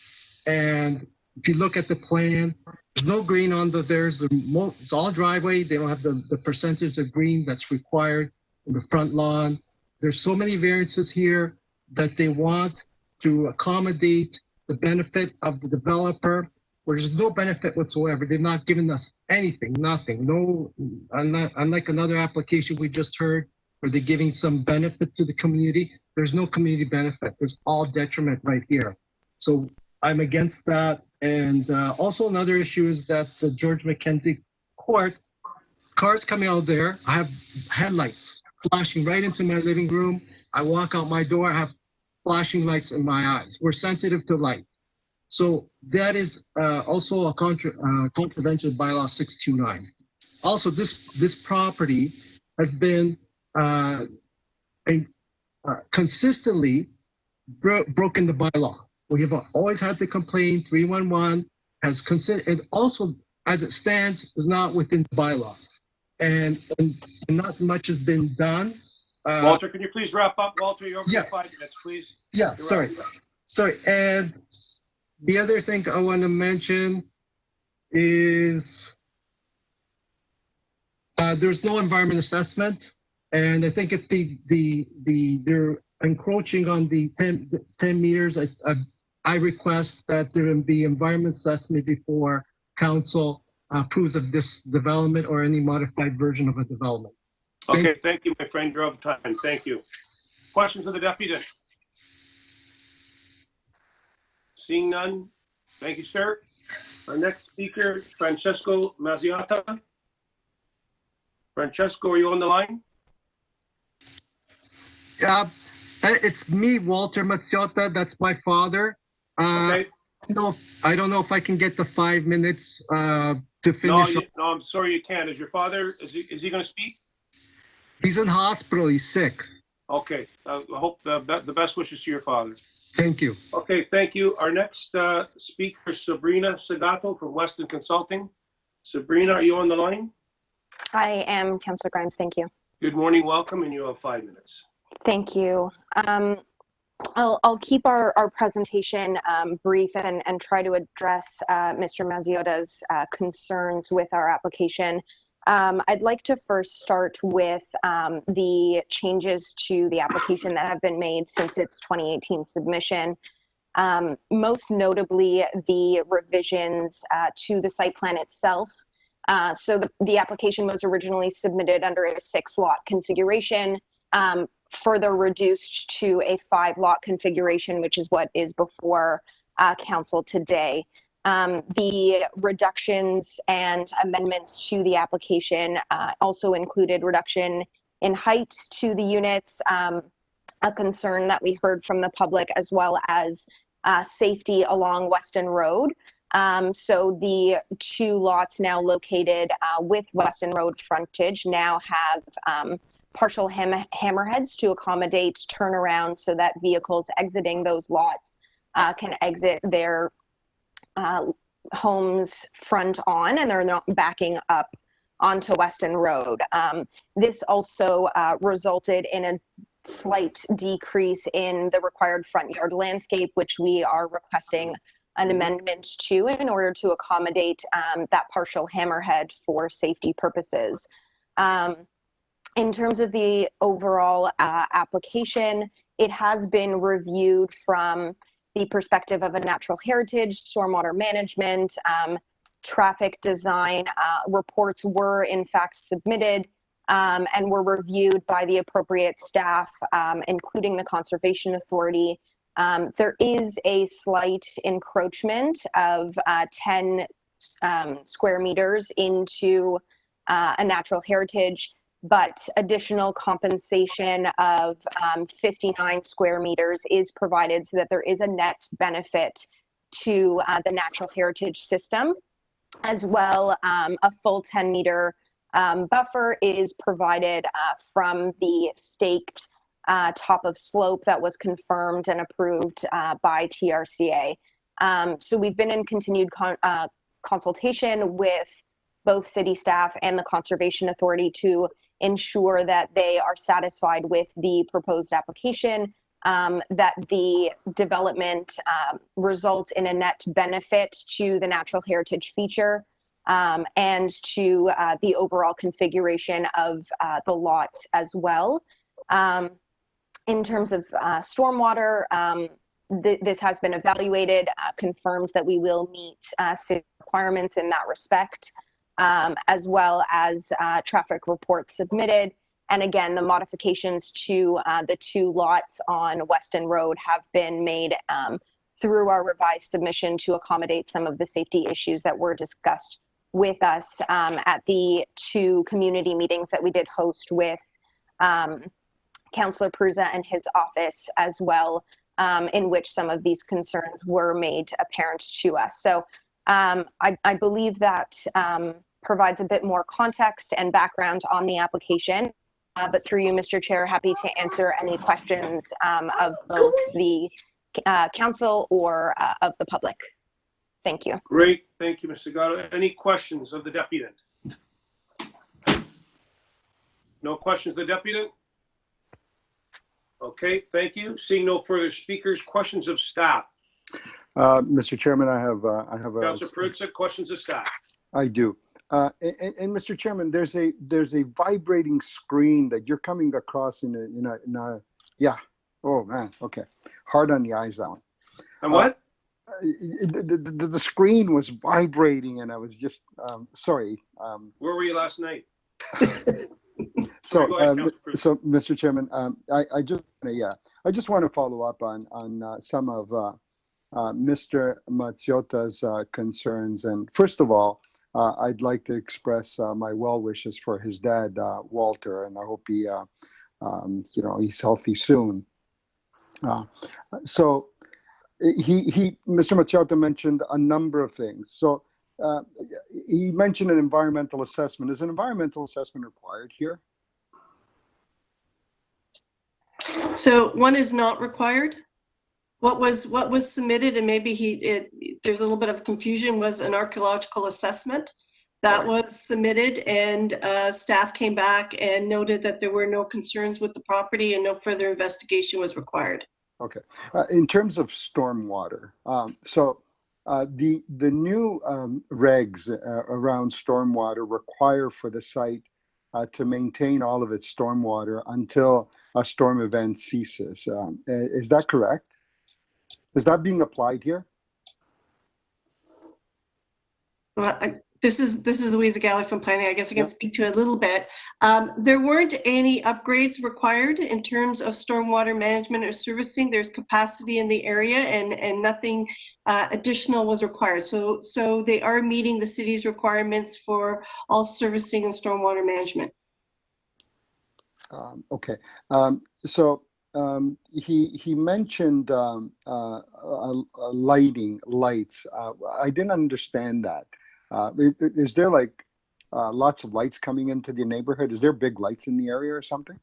And if you look at the plan, there's no green on it's all driveway. They don't have the percentage of green that's required in the front lawn. There's so many variances here that they want to accommodate the benefit of the developer, where there's no benefit whatsoever. They've not given us anything, nothing. No, unlike another application we just heard, where they're giving some benefit to the community. There's no community benefit. There's all detriment right here. So I'm against that. And also another issue is that the George Mackenzie Court, cars coming out there, I have headlights flashing right into my living room. I walk out my door, I have flashing lights in my eyes. We're sensitive to light. So that is also a contravention of bylaw 629. Also, this property has been consistently broken the bylaw. We have always had to complain. 311 has and also, as it stands, is not within the bylaw, and not much has been done. Walter, can you please wrap up? Walter, you're over 5 minutes, please. Yeah, sorry. And the other thing I want to mention is there's no environment assessment, and I think if they're encroaching on the 10 meters, I request that there be environment assessment before council approves of this development or any modified version of a development. Okay, thank you, my friend. You're out of time. Thank you. Questions of the deputy? Seeing none. Thank you, sir. Our next speaker, Francesco Mazziata. Francesco, are you on the line? It's me, Walter Matziota. That's my father. Okay. No, I don't know if I can get the 5 minutes to No, finish. no, I'm sorry you can't. Is your father, is he going to speak? He's in hospital. He's sick. Okay. I hope the best wishes to your father. Thank you. Okay, thank you. Our next speaker is Sabrina Sagato from Weston Consulting. Sabrina, are you on the line? I am, Councillor Grimes. Thank you. Good morning, welcome, and you have 5 minutes. Thank you. I'll keep our presentation brief and try to address Mr. Mazziotta's concerns with our application. I'd like to first start with the changes to the application that have been made since its 2018 submission. Most notably, the revisions to the site plan itself. So the application was originally submitted under a 6-lot configuration, further reduced to a 5-lot configuration, which is what is before council today. The reductions and amendments to the application also included reduction in height to the units, a concern that we heard from the public, as well as safety along Weston Road. So the 2 lots now located with Weston Road frontage now have partial hammerheads to accommodate turnaround so that vehicles exiting those lots can exit their homes front on, and they're not backing up onto Weston Road. This also resulted in a slight decrease in the required front yard landscape, which we are requesting an amendment to in order to accommodate that partial hammerhead for safety purposes. In terms of the overall application, it has been reviewed from the perspective of a natural heritage, stormwater management, traffic design. Reports were in fact submitted and were reviewed by the appropriate staff, including the Conservation Authority. There is a slight encroachment of 10 square meters into a natural heritage, but additional compensation of 59 square meters is provided so that there is a net benefit to the natural heritage system. As well, a full 10-meter buffer is provided from the staked top of slope that was confirmed and approved by TRCA. So we've been in continued consultation with both city staff and the Conservation Authority to ensure that they are satisfied with the proposed application, that the development results in a net benefit to the natural heritage feature and to the overall configuration of the lots as well. In terms of stormwater, this has been evaluated, confirmed that we will meet city requirements in that respect, as well as traffic reports submitted. And again, the modifications to the 2 lots on Weston Road have been made through our revised submission to accommodate some of the safety issues that were discussed with us at the 2 community meetings that we did host with Councillor Prusa and his office as well, in which some of these concerns were made apparent to us. So I believe that provides a bit more context and background on the application. But through you, Mr. Chair, happy to answer any questions of both the council or of the public. Thank you. Great, thank you, Mr. Gatto. Any questions of the deputant? No questions of the deputant? Okay, thank you. Seeing no further speakers, questions of staff. Mr. Chairman, I have a. Councilor Prusa, questions of staff. I do. And Mr. Chairman, there's a vibrating screen that you're coming across in a yeah. Oh man, okay. Hard on the eyes, that one. And what? The screen was vibrating, and I was just sorry. Where were you last night? So, so Mr. Chairman, I just want to follow up on some of Mr. Mazziotta's concerns. And first of all, I'd like to express my well wishes for his dad, Walter, and I hope he he's healthy soon. So Mr. Maciota mentioned a number of things. So he mentioned an environmental assessment. Is an environmental assessment required here? So one is not required. What was submitted, and maybe there's a little bit of confusion, was an archaeological assessment that was submitted, and staff came back and noted that there were no concerns with the property and no further investigation was required. Okay. In terms of stormwater, the new regs around stormwater require for the site to maintain all of its stormwater until a storm event ceases. Is that correct? Is that being applied here? Well, this is Louisa Galley from planning. I guess I can speak to it a little bit. There weren't any upgrades required in terms of stormwater management or servicing. There's capacity in the area, and nothing additional was required. So they are meeting the city's requirements for all servicing and stormwater management. Okay. He mentioned lights. I didn't understand that. Is there like lots of lights coming into the neighborhood? Is there big lights in the area or something?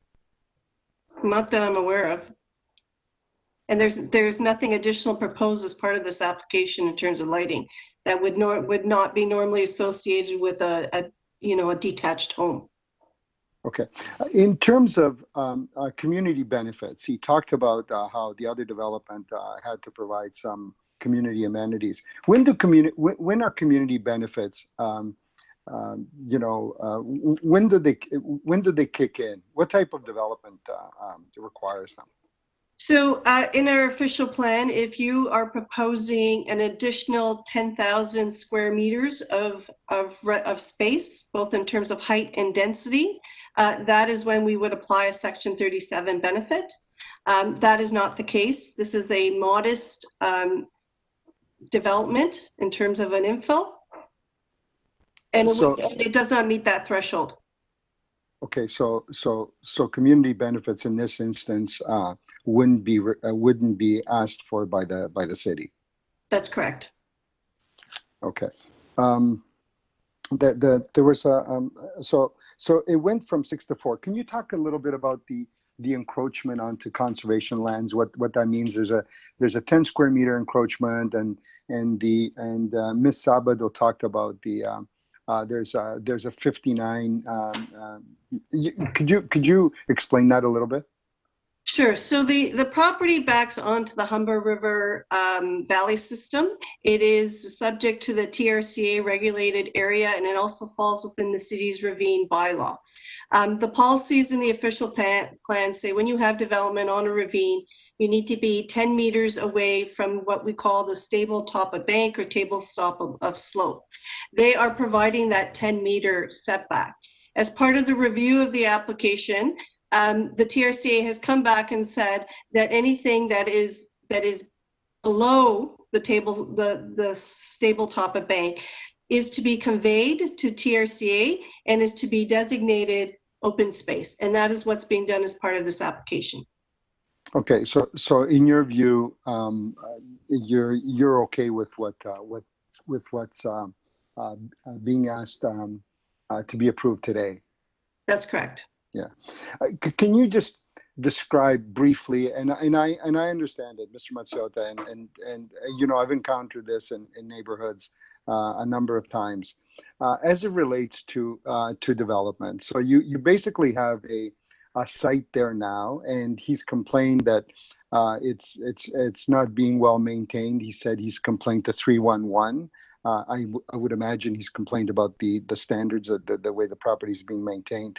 Not that I'm aware of. And there's nothing additional proposed as part of this application in terms of lighting that would not be normally associated with a detached home. Okay. In terms of community benefits, he talked about how the other development had to provide some community amenities. When are community benefits? When do they kick in? What type of development requires them? So in our official plan, if you are proposing an additional 10,000 square meters of space, both in terms of height and density, that is when we would apply a Section 37 benefit. That is not the case. This is a modest development in terms of an infill, and it does not meet that threshold. Okay, so community benefits in this instance wouldn't be asked for by the city. That's correct. Okay. There was so it went from 6 to 4. Can you talk a little bit about the encroachment onto conservation lands? What that means? There's a 10 square meter encroachment, and Ms. Sabato talked about there's a 59. Could you explain that a little bit? Sure. So the property backs onto the Humber River Valley system. It is subject to the TRCA regulated area, and it also falls within the city's ravine bylaw. The policies in the official plan say when you have development on a ravine, you need to be 10 meters away from what we call the stable top of bank or tabletop of slope. They are providing that 10-meter setback. As part of the review of the application, the TRCA has come back and said that anything that is below the stable top of bank is to be conveyed to TRCA and is to be designated open space, and that is what's being done as part of this application. Okay, so in your view, you're okay with what's being asked to be approved today? That's correct. Yeah. Can you just describe briefly, and I understand it, Mr. Maciota, and I've encountered this in neighborhoods a number of times as it relates to development. So you basically have a site there now, and he's complained that it's not being well maintained. He said he's complained to 311. I would imagine he's complained about the standards of the way the property is being maintained.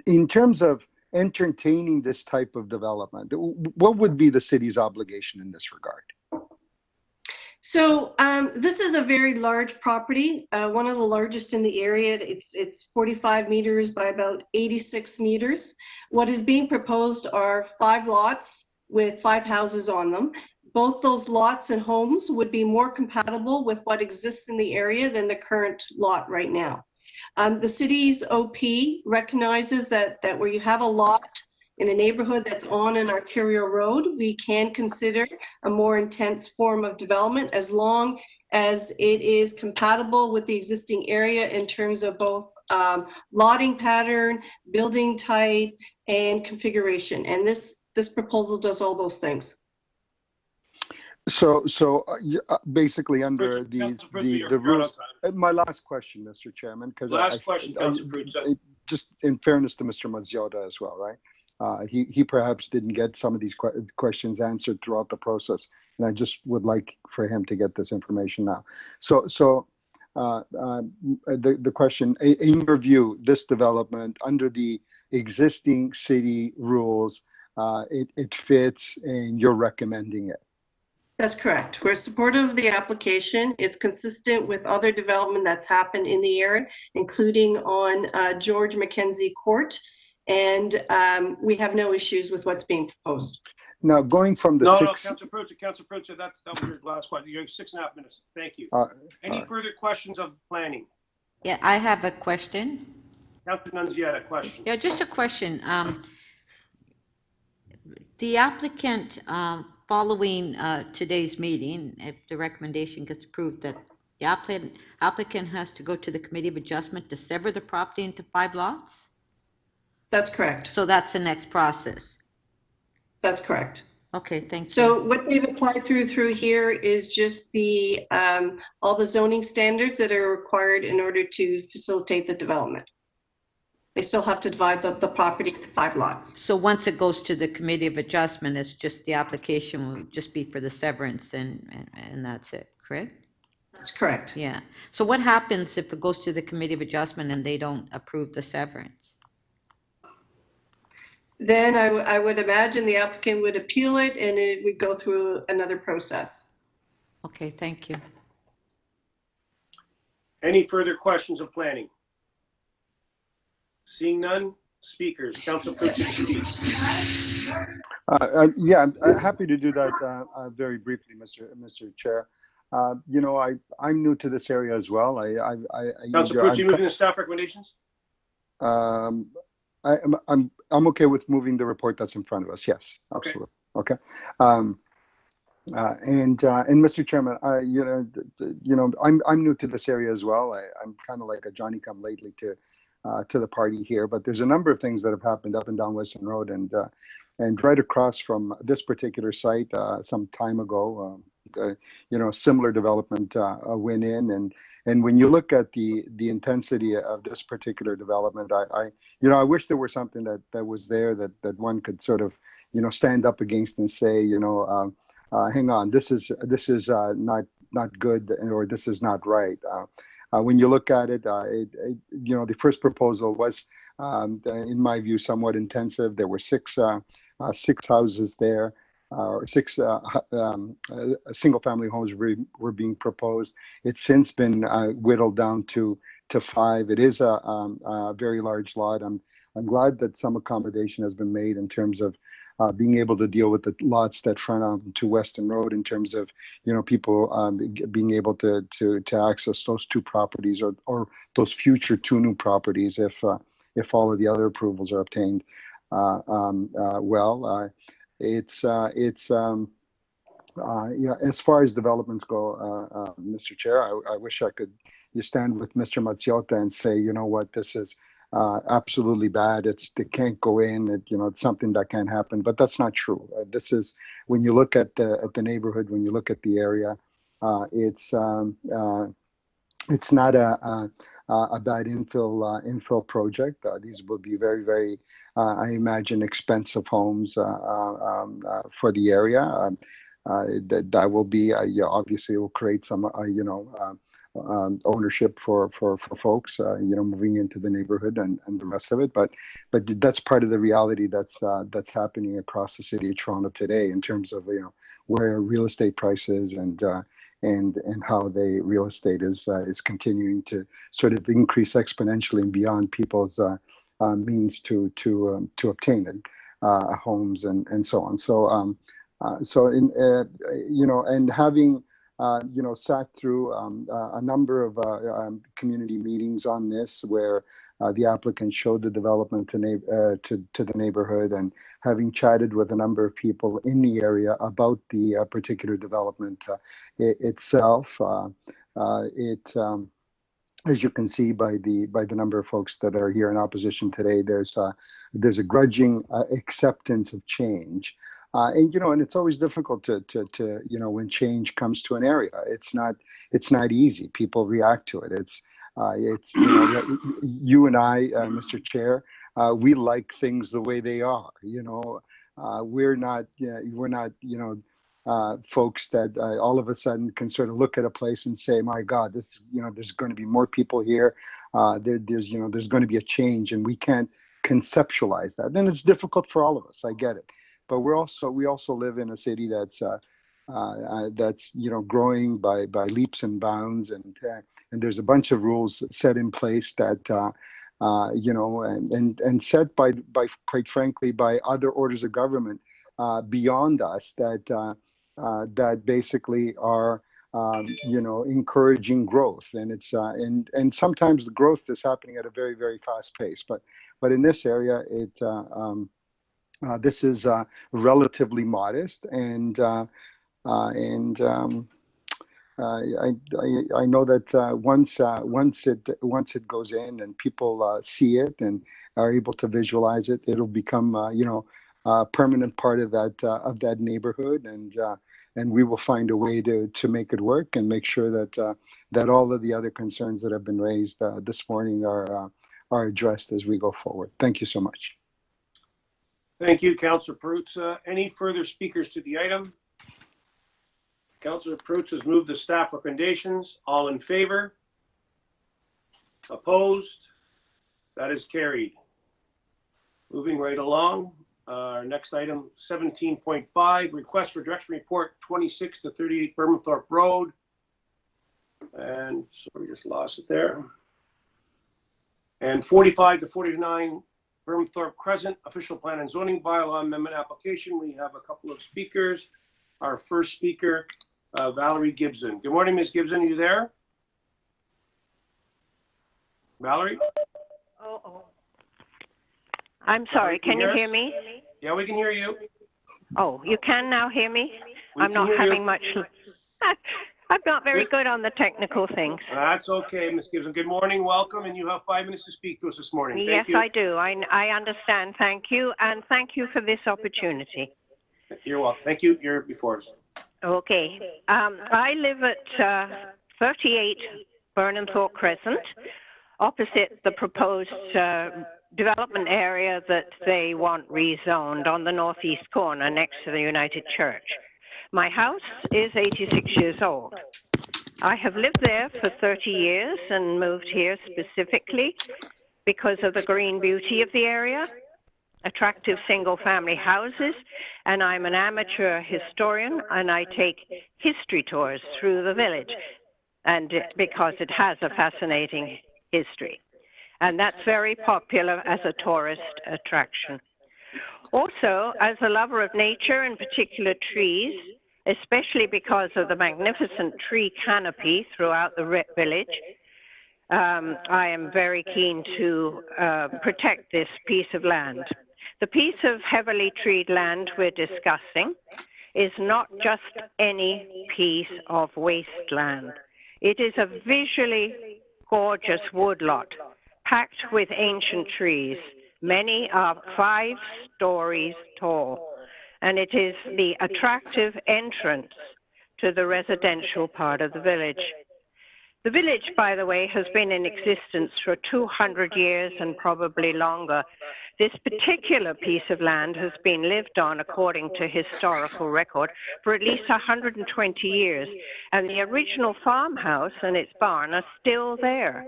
In terms of entertaining this type of development, what would be the city's obligation in this regard? So this is a very large property, one of the largest in the area. It's 45 meters by about 86 meters. What is being proposed are 5 lots with 5 houses on them. Both those lots and homes would be more compatible with what exists in the area than the current lot right now. The city's OP recognizes that where you have a lot in a neighborhood that's on an arterial road, we can consider a more intense form of development as long as it is compatible with the existing area in terms of both lotting pattern, building type, and configuration. And this proposal does all those things. So basically under the rules, my last question, Mr. Chairman, because Last question, Councilor Perruzza. just in fairness to Mr. Mazziota as well, right? He perhaps didn't get some of these questions answered throughout the process, and I just would like for him to get this information now. So the question, in your view, this development under the existing city rules, it fits, and you're recommending it. That's correct. We're supportive of the application. It's consistent with other development that's happened in the area, including on George Mackenzie Court. And we have no issues with what's being proposed. Now, going from the Councilor Perruzza, that was your last question. You have 6.5 minutes. Thank you. Any further questions of planning? Yeah, I have a question. Councilor Nunziata, question. Yeah, just a question. The applicant, following today's meeting, if the recommendation gets approved, that the applicant has to go to the Committee of Adjustment to sever the property into 5 lots? That's correct. So that's the next process? That's correct. Okay, thank you. So what they've applied through here is just the all the zoning standards that are required in order to facilitate the development. They still have to divide the property into 5 lots. So once it goes to the Committee of Adjustment, it's just the application will just be for the severance and that's it, correct? That's correct. Yeah. So what happens if it goes to the Committee of Adjustment and they don't approve the severance? Then I would imagine the applicant would appeal it and it would go through another process. Okay, thank you. Any further questions of planning? Seeing none, speakers. Councilor Perruzza. Yeah, I'm happy to do that very briefly, Mr. Chair. You know, I'm new to this area as well. Councilor Perruzza, moving the staff recommendations? I'm okay with moving the report that's in front of us. Yes, absolutely. Okay. And Mr. Chairman, I'm new to this area as well. I'm kind of like a Johnny come lately to the party here, but there's a number of things that have happened up and down Western Road, and right across from this particular site some time ago. Similar development went in, and when you look at the intensity of this particular development, I wish there were something that was there that one could sort of stand up against and say, hang on, this is not good, or this is not right. When you look at it, the first proposal was, in my view, somewhat intensive. There were six houses there. 6 single-family homes were being proposed. It's since been whittled down to 5. It is a very large lot. I'm glad that some accommodation has been made in terms of being able to deal with the lots that front onto Western Road, in terms of people being able to access those 2 properties, or those future 2 new properties if all of the other approvals are obtained. As far as developments go, Mr. Chair, I wish I could stand with Mr. Mazziota and say, you know what, this is absolutely bad. It can't go in. It's something that can't happen. But that's not true. This is, when you look at the neighborhood, when you look at the area, it's not a bad infill project. These will be very, very, I imagine, expensive homes for the area. That will be, obviously, it will create some, ownership for folks, moving into the neighborhood and the rest of it. But that's part of the reality that's happening across the city of Toronto today, in terms of where real estate prices and how the real estate is continuing to sort of increase exponentially and beyond people's means to obtain it, homes and so on. And having sat through a number of community meetings on this where the applicant showed the development to the neighborhood, and having chatted with a number of people in the area about the particular development itself. As you can see by the number of folks that are here in opposition today, there's a grudging acceptance of change, and it's always difficult to when change comes to an area. It's not easy. People react to it. It's you and I, Mr. Chair, we like things the way they are. We're not folks that all of a sudden can sort of look at a place and say, my God, this, there's going to be more people here. There's going to be a change, and we can't conceptualize that. Then it's difficult for all of us. I get it. But we also live in a city that's growing by leaps and bounds, and there's a bunch of rules set in place that and set by quite frankly by other orders of government beyond us that basically are encouraging growth, and it's and sometimes the growth is happening at a very, very fast pace, but in this area this is relatively modest, and I know that once it goes in and people see it and are able to visualize it, it'll become a permanent part of that neighborhood, and we will find a way to make it work and make sure that all of the other concerns that have been raised this morning are addressed as we go forward. Thank you so much. Thank you, Councillor Perruzza. Any further speakers to the item? Councillor Perruzza has moved the staff recommendations. All in favor? Opposed? That is carried. Moving right along. Our next item, 17.5, request for direction report 26 to 38 Bermanthorpe Road. And so we just lost it there. And 45 to 49 Bermanthorpe Crescent, official plan and zoning bylaw amendment application. We have a couple of speakers. Our first speaker, Valerie Gibson. Good morning, Ms. Gibson. Are you there? Valerie? I'm sorry, can you hear me? Yeah, we can hear you. Oh, you can now hear me? I'm not having much. I'm not very good on the technical things. That's okay, Ms. Gibson. Good morning, welcome, and you have 5 minutes to speak to us this morning. Yes, Thank you. I do. I understand. Thank you, and thank you for this opportunity. You're welcome. Thank you. You're before us. Okay. I live at 38 Burnhamthorpe Crescent, opposite the proposed development area that they want rezoned on the northeast corner next to the United Church. My house is 86 years old. I have lived there for 30 years and moved here specifically because of the green beauty of the area, attractive single-family houses, and I'm an amateur historian, and I take history tours through the village, and because it has a fascinating history. And that's very popular as a tourist attraction. Also, as a lover of nature, in particular trees, especially because of the magnificent tree canopy throughout the village, I am very keen to protect this piece of land. The piece of heavily treed land we're discussing is not just any piece of wasteland. It is a visually gorgeous woodlot packed with ancient trees. Many are 5 stories tall, and it is the attractive entrance to the residential part of the village. The village, by the way, has been in existence for 200 years and probably longer. This particular piece of land has been lived on, according to historical record, for at least 120 years, and the original farmhouse and its barn are still there.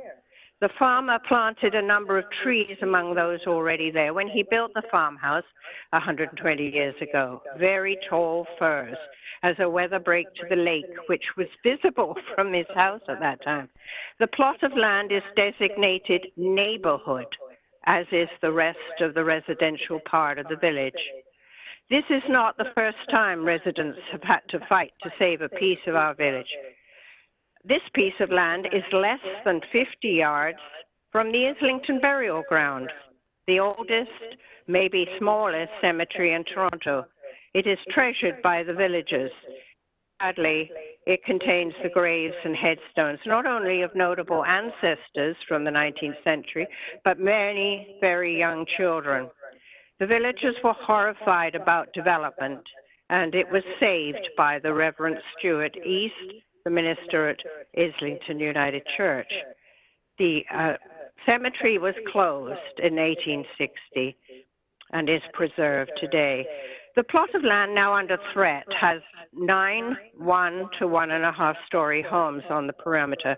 The farmer planted a number of trees among those already there when he built the farmhouse 120 years ago. Very tall firs as a weather break to the lake, which was visible from his house at that time. The plot of land is designated neighborhood, as is the rest of the residential part of the village. This is not the first time residents have had to fight to save a piece of our village. This piece of land is less than 50 yards from the Islington burial ground, the oldest, maybe smallest cemetery in Toronto. It is treasured by the villagers. Sadly, it contains the graves and headstones, not only of notable ancestors from the 19th century, but many very young children. The villagers were horrified about development, and it was saved by the Reverend Stuart East, the minister at Islington United Church. The cemetery was closed in 1860 and is preserved today. The plot of land now under threat has 9 1 to 1.5 story homes on the perimeter.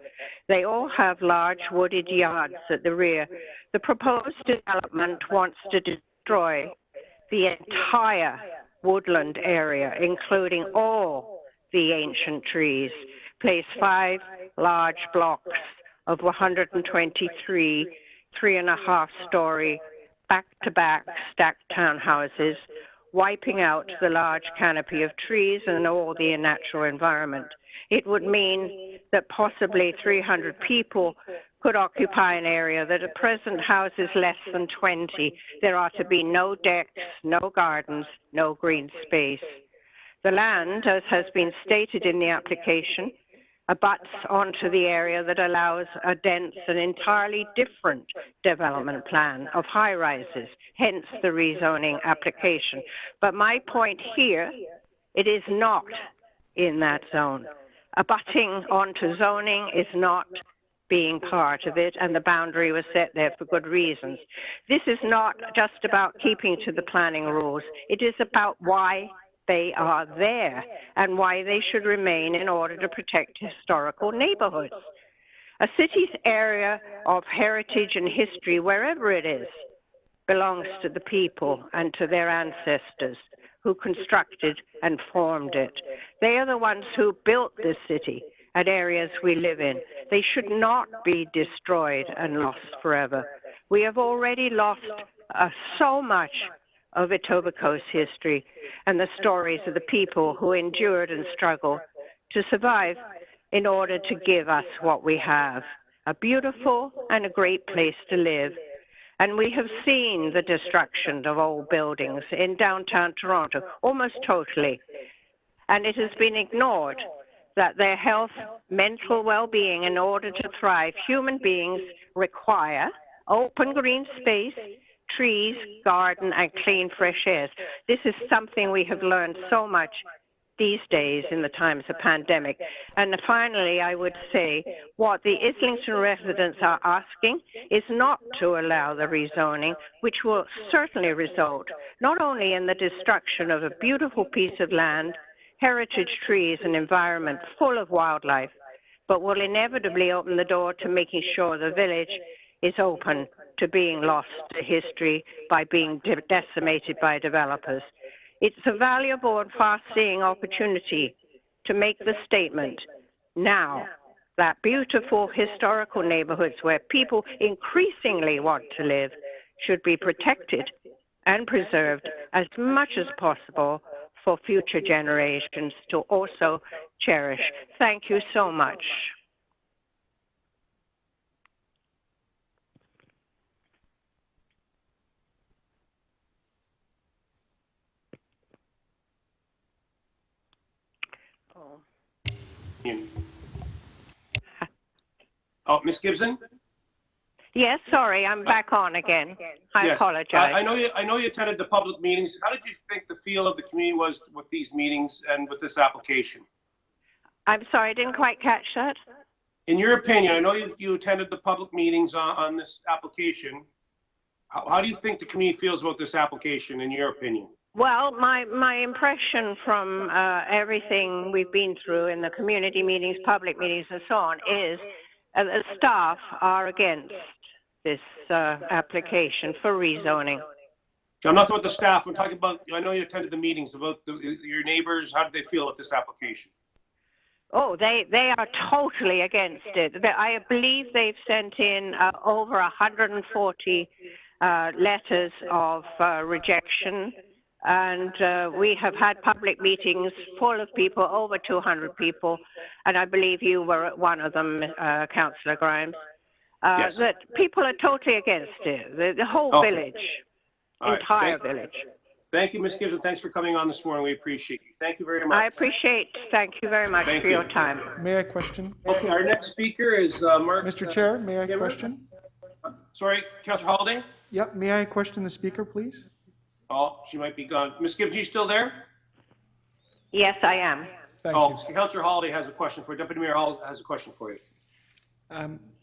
They all have large wooded yards at the rear. The proposed development wants to destroy the entire woodland area, including all the ancient trees, place 5 large blocks of 123 3.5 story back-to-back stacked townhouses, wiping out the large canopy of trees and all the natural environment. It would mean that possibly 300 people could occupy an area that at present houses less than 20. There are to be no decks, no gardens, no green space. The land, as has been stated in the application, abuts onto the area that allows a dense and entirely different development plan of high-rises, hence the rezoning application. But my point here, it is not in that zone. Abutting onto zoning is not being part of it, and the boundary was set there for good reasons. This is not just about keeping to the planning rules. It is about why they are there and why they should remain in order to protect historical neighborhoods. A city's area of heritage and history, wherever it is, belongs to the people and to their ancestors who constructed and formed it. They are the ones who built this city and areas we live in. They should not be destroyed and lost forever. We have already lost so much of Etobicoke's history and the stories of the people who endured and struggled to survive in order to give us what we have, a beautiful and a great place to live. And we have seen the destruction of old buildings in downtown Toronto, almost totally. And it has been ignored that their health, mental well-being, in order to thrive, human beings require open green space, trees, garden, and clean fresh air. This is something we have learned so much these days in the times of pandemic. And finally, I would say what the Islington residents are asking is not to allow the rezoning, which will certainly result not only in the destruction of a beautiful piece of land, heritage trees, and environment full of wildlife, but will inevitably open the door to making sure the village is open to being lost to history by being decimated by developers. It's a valuable and fast-seeing opportunity to make the statement now that beautiful historical neighborhoods where people increasingly want to live should be protected and preserved as much as possible for future generations to also cherish. Thank you so much. Oh, Ms. Gibson? Yes, sorry, I'm back on again. I Yes. apologize. I know you attended the public meetings. How did you think the feel of the community was with these meetings and with this application? I'm sorry, I didn't quite catch that. In your opinion, I know you attended the public meetings on this application. How do you think the community feels about this application, in your opinion? Well, my impression from everything we've been through in the community meetings, public meetings, and so on is the staff are against this application for rezoning. I'm not talking about the staff. I'm talking about, I know you attended the meetings, about your neighbors. How did they feel with this application? Oh, they are totally against it. I believe they've sent in over 140 letters of rejection And we have had public meetings full of people, over 200 people, and I believe you were at one of them, Councillor Grimes. Yes. That people are totally against it, the whole Okay. village, All right. entire village. Thank you, Ms. Gibson. Thanks for coming on this morning. We appreciate you. Thank you very much. Thank you very much Thank for you. your time. May I question? Okay, our next speaker is Mark. Mr. Chair, may I Crimmer. question? Sorry, Councillor Holiday? Yep, may I question the speaker, please? Oh, she might be gone. Ms. Gibbs, you still there? Yes, I am. Thank you. Councillor Holiday has a question for you. Deputy Mayor Hall has a question for you.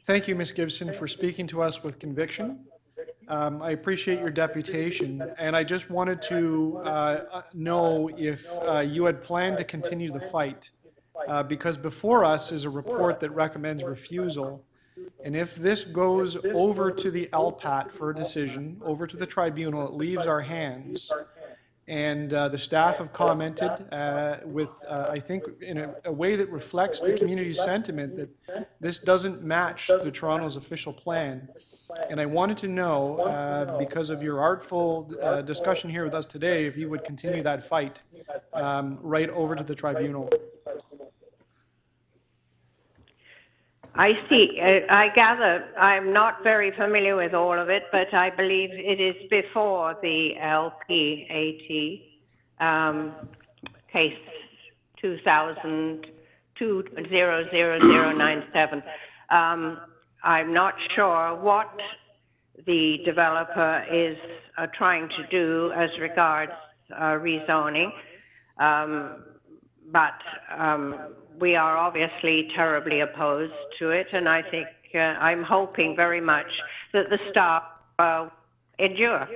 Thank you, Ms. Gibson, for speaking to us with conviction. I appreciate your deputation, and I just wanted to know if you had planned to continue the fight, because before us is a report that recommends refusal, and if this goes over to the LPAT for a decision, over to the tribunal, it leaves our hands. And the staff have commented with, I think, in a way that reflects the community's sentiment that this doesn't match the Toronto's official plan. And I wanted to know, because of your artful discussion here with us today, if you would continue that fight right over to the tribunal. I see. I gather, I'm not very familiar with all of it, but I believe it is before the LPAT case 2000-00097. I'm not sure what the developer is trying to do as regards rezoning, but we are obviously terribly opposed to it, and I think I'm hoping very much that the staff endure.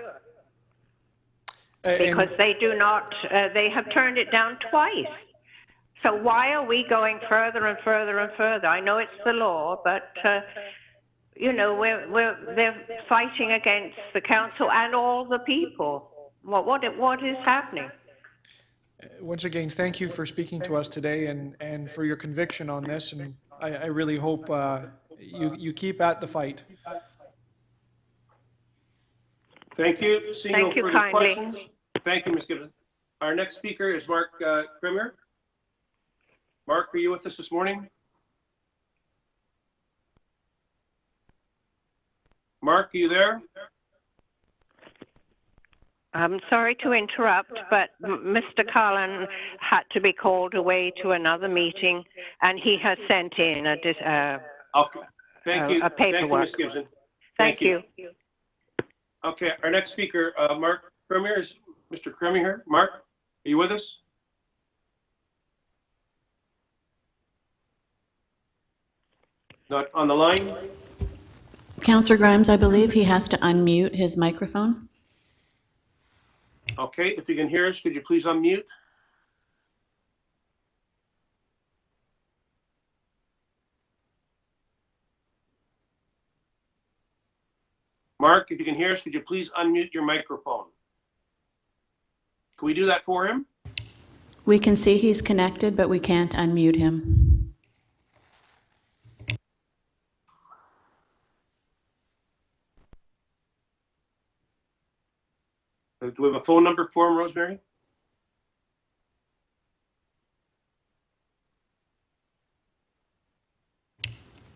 Because they do not, they have turned it down twice. So why are we going further and further and further? I know it's the law, but you know, they're fighting against the council and all the people. What is happening? Once again, thank you for speaking to us today and for your conviction on this, and I really hope you keep at the fight. Thank you. Seeing no further kindly. questions. Thank you, Ms. Gibson. Our next speaker is Mark Crimmer. Mark, are you with us this morning? Mark, are you there? I'm sorry to interrupt, but Mr. Cullen had to be called away to another meeting, and he has sent in a Thank you. a Thank you, paperwork. Ms. Gibson. Thank you. Okay, our next speaker, Mark Crimmer, is Mr. Crimmer here. Mark, are you with us? Not on the line? Councillor Grimes, I believe he has to unmute his microphone. Okay, if you can hear us, could you please unmute? Mark, if you can hear us, could you please unmute your microphone? Can we do that for him? We can see he's connected, but we can't unmute him. Do we have a phone number for him, Rosemary?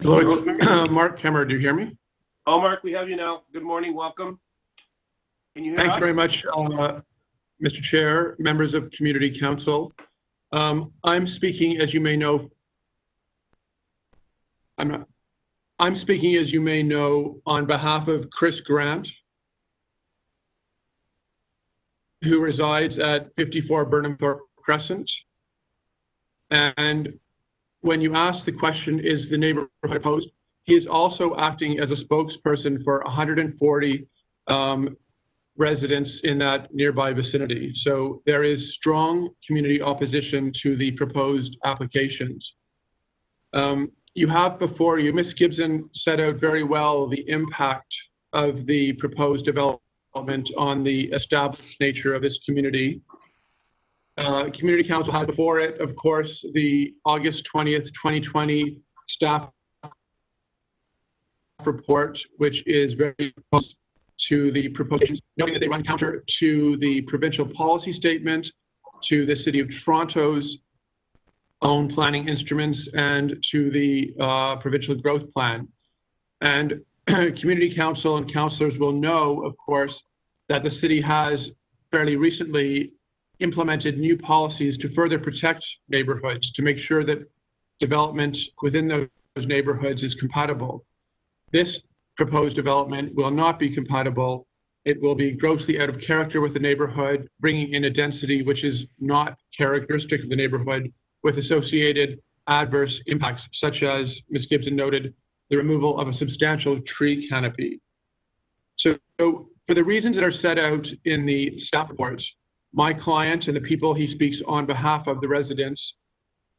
Hello, it's Mark Crimmer. Do you hear me? Oh, Mark, we have you now. Good morning. Welcome. Can you hear us? Thank you very much, Mr. Chair, members of Community Council. I'm speaking, as you may know, I'm speaking, as you may know, on behalf of Chris Grant, who resides at 54 Burnhamthorpe Crescent. And when you ask the question, is the neighborhood opposed? He is also acting as a spokesperson for 140 residents in that nearby vicinity. So there is strong community opposition to the proposed applications. You have before you, Ms. Gibson set out very well the impact of the proposed development on the established nature of this community. Community Council had before it, of course, the August 20th, 2020 staff report, which is very to the proposals, noting that they run counter to the provincial policy statement, to the City of Toronto's own planning instruments, and to the provincial growth plan. And Community Council and councillors will know, of course, that the city has fairly recently implemented new policies to further protect neighborhoods, to make sure that development within those neighborhoods is compatible. This proposed development will not be compatible. It will be grossly out of character with the neighborhood, bringing in a density which is not characteristic of the neighborhood, with associated adverse impacts, such as Ms. Gibson noted, the removal of a substantial tree canopy. So for the reasons that are set out in the staff report, my client and the people he speaks on behalf of, the residents,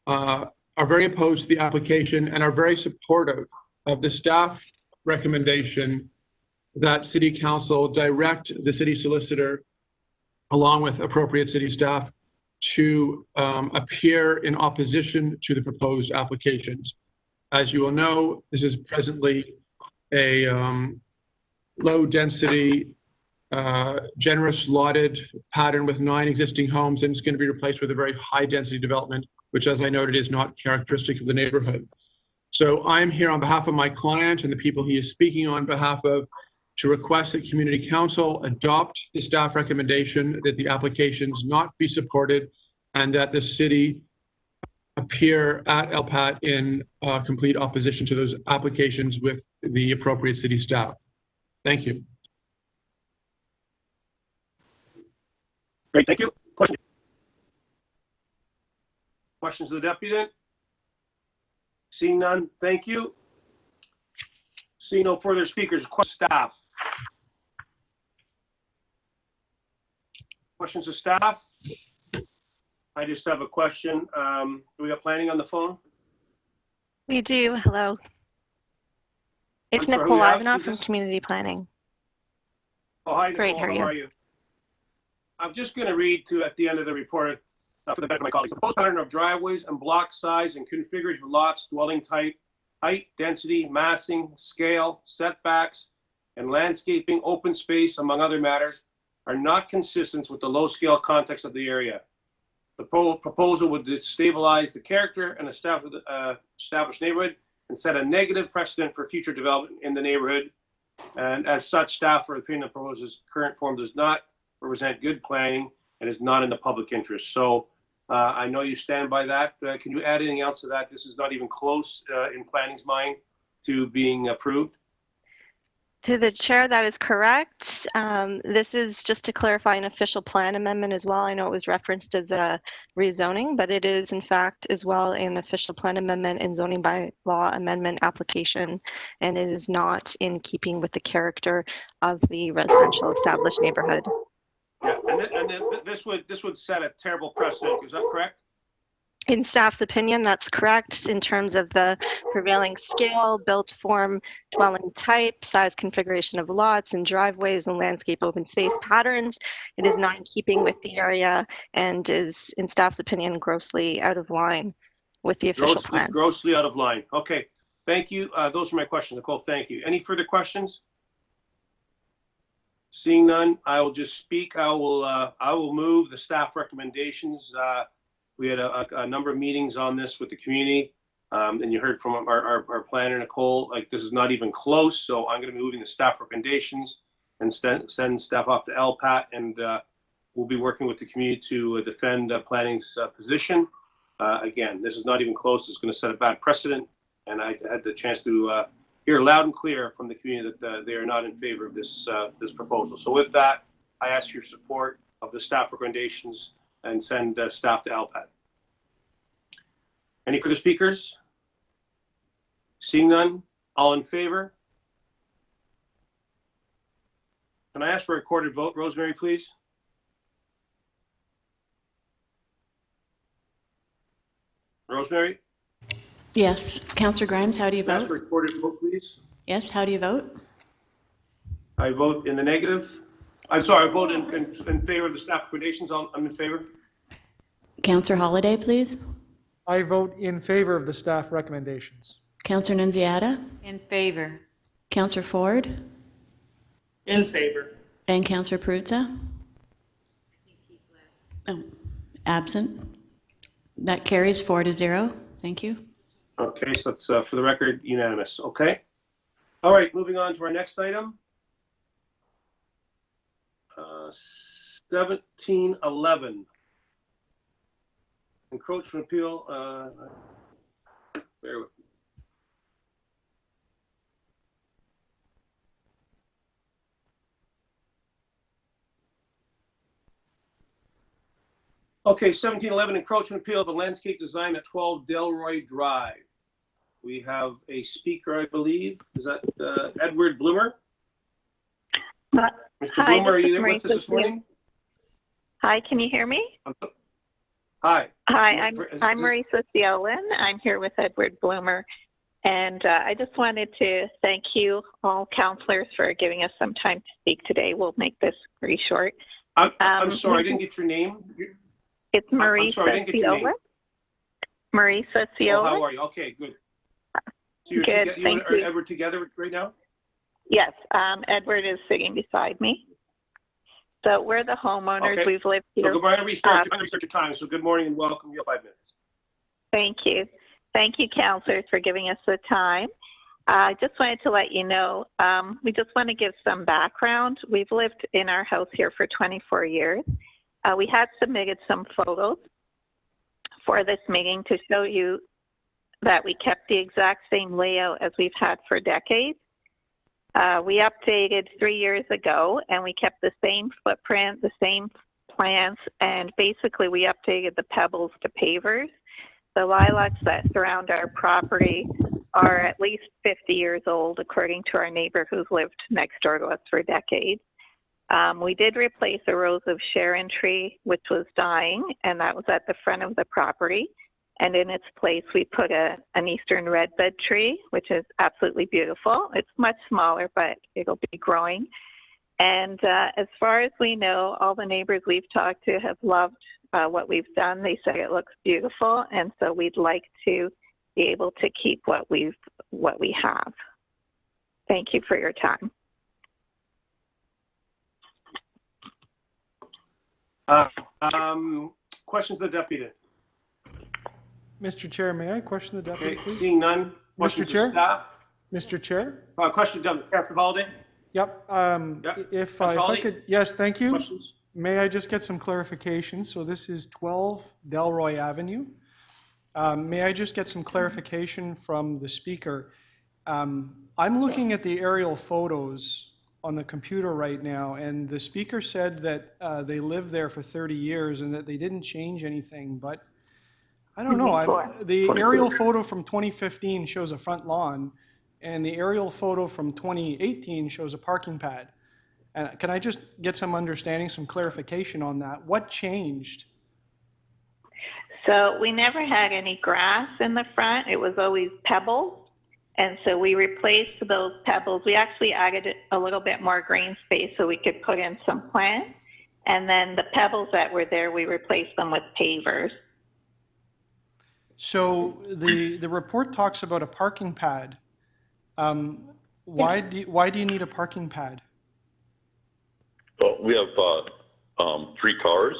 are very opposed to the application and are very supportive of the staff recommendation that City Council direct the city solicitor, along with appropriate city staff, to appear in opposition to the proposed applications. As you will know, this is presently a low-density, generous lotted pattern with 9 existing homes, and it's going to be replaced with a very high-density development, which, as I noted, is not characteristic of the neighborhood. So I'm here on behalf of my client and the people he is speaking on behalf of to request that Community Council adopt the staff recommendation that the applications not be supported and that the city appear at LPAT in complete opposition to those applications with the appropriate city staff. Thank you. Great, thank you. Question? Questions of the deputant? Seeing none, thank you. Seeing no further speakers, staff. Questions of staff? I just have a question. Do we have planning on the phone? We do. Hello. It's I'm sorry, Nicole who else? Ivanov Who's from this? Community Planning. Oh, hi, Nicole. Great, how are you? I'm just going to read at the end of the report for the benefit of my colleagues. The proposed pattern of driveways and block size and configuration of lots, dwelling type, height, density, massing, scale, setbacks, and landscaping, open space, among other matters, are not consistent with the low-scale context of the area. The proposal would destabilize the character and established neighborhood and set a negative precedent for future development in the neighborhood. And as such, staff, for the opinion of the proposal's current form, does not represent good planning and is not in the public interest. So I know you stand by that. Can you add anything else to that? This is not even close in planning's mind to being approved. To the chair, that is correct. This is just to clarify an official plan amendment as well. I know it was referenced as a rezoning, but it is in fact as well an official plan amendment and zoning bylaw amendment application, and it is not in keeping with the character of the residential established neighborhood. Yeah, and then this would set a terrible precedent. Is that correct? In staff's opinion, that's correct in terms of the prevailing scale, built form, dwelling type, size configuration of lots and driveways and landscape open space patterns. It is not in keeping with the area and is, in staff's opinion, grossly out of line with the official plan. Grossly out of line. Okay, thank you. Those are my questions, Nicole. Thank you. Any further questions? Seeing none, I will just speak. I will move the staff recommendations. We had a number of meetings on this with the community, and you heard from our planner, Nicole, like this is not even close. So I'm going to be moving the staff recommendations and send staff off to LPAT, and we'll be working with the community to defend planning's position. Again, this is not even close. It's going to set a bad precedent, and I had the chance to hear loud and clear from the community that they are not in favor of this proposal. So with that, I ask your support of the staff recommendations and send staff to LPAT. Any further speakers? Seeing none, all in favor? Can I ask for a recorded vote, Rosemary, please? Rosemary? Yes. Councillor Grimes, how do you Can I ask vote? for a recorded vote, please? Yes, how do you vote? I vote in the negative. I'm sorry, I vote in favor of the staff recommendations. I'm in favor. Councillor Holliday, please. I vote in favor of the staff recommendations. Councillor Nunziata. In favor. Councillor Ford. In favor. And Councillor Perruzza? Oh, absent. That carries 4-0. Thank you. Okay, so it's for the record unanimous. Okay. All right, moving on to our next item. 1711. Encroachment appeal. Bear with me. Okay, 1711 encroachment appeal of the landscape design at 12 Delroy Drive. We have a speaker, I believe. Is that Edward Bloomer? Mr. Hi, Bloomer, are this you is there with us this Marisa morning? Hi, can you hear me? Hi. Hi, I'm Marisa Ciolin. I'm here with Edward Bloomer. And I just wanted to thank you, all counselors, for giving us some time to speak today. We'll make this pretty short. I'm sorry, I didn't get your name. It's I'm Marisa sorry, I didn't get your name. Marisa Oh, Ciolin. how are you? Okay, good. So you're Good, you thank and you. Edward together right now? Yes, Edward is sitting beside me. So we're the homeowners. Okay. We've lived So here. go ahead and restart your time. So good morning and welcome. You have 5 minutes. Thank you. Thank you, counselors, for giving us the time. I just wanted to let you know, we just want to give some background. We've lived in our house here for 24 years. We had submitted some photos for this meeting to show you that we kept the exact same layout as we've had for decades. We updated 3 years ago and we kept the same footprint, the same plans, and basically we updated the pebbles to pavers. The lilacs that surround our property are at least 50 years old, according to our neighbor who's lived next door to us for decades. We did replace a rose of Sharon tree, which was dying, and that was at the front of the property. And in its place, we put an eastern redbud tree, which is absolutely beautiful. It's much smaller, but it'll be growing. And as far as we know, all the neighbors we've talked to have loved what we've done. They say it looks beautiful, and so we'd like to be able to keep what we have. Thank you for your time. Questions of the deputy? Mr. Chair, may I question the deputy, Okay, please? seeing none. Questions Mr. Chair? of staff? Mr. Chair? Question done. Councillor Holiday? Yep. If I Holiday? could, yes, thank you. Questions? May I just get some clarification? So this is 12 Delroy Avenue. May I just get some clarification from the speaker? I'm looking at the aerial photos on the computer right now, and the speaker said that they lived there for 30 years and that they didn't change anything, but I don't know. The aerial photo from 2015 shows a front lawn, and the aerial photo from 2018 shows a parking pad. And can I just get some understanding, some clarification on that? What changed? So we never had any grass in the front. It was always pebbles. And so we replaced those pebbles. We actually added a little bit more green space so we could put in some plants. And then the pebbles that were there, we replaced them with pavers. So the report talks about a parking pad. Why do you need a parking pad? Well, we have 3 cars,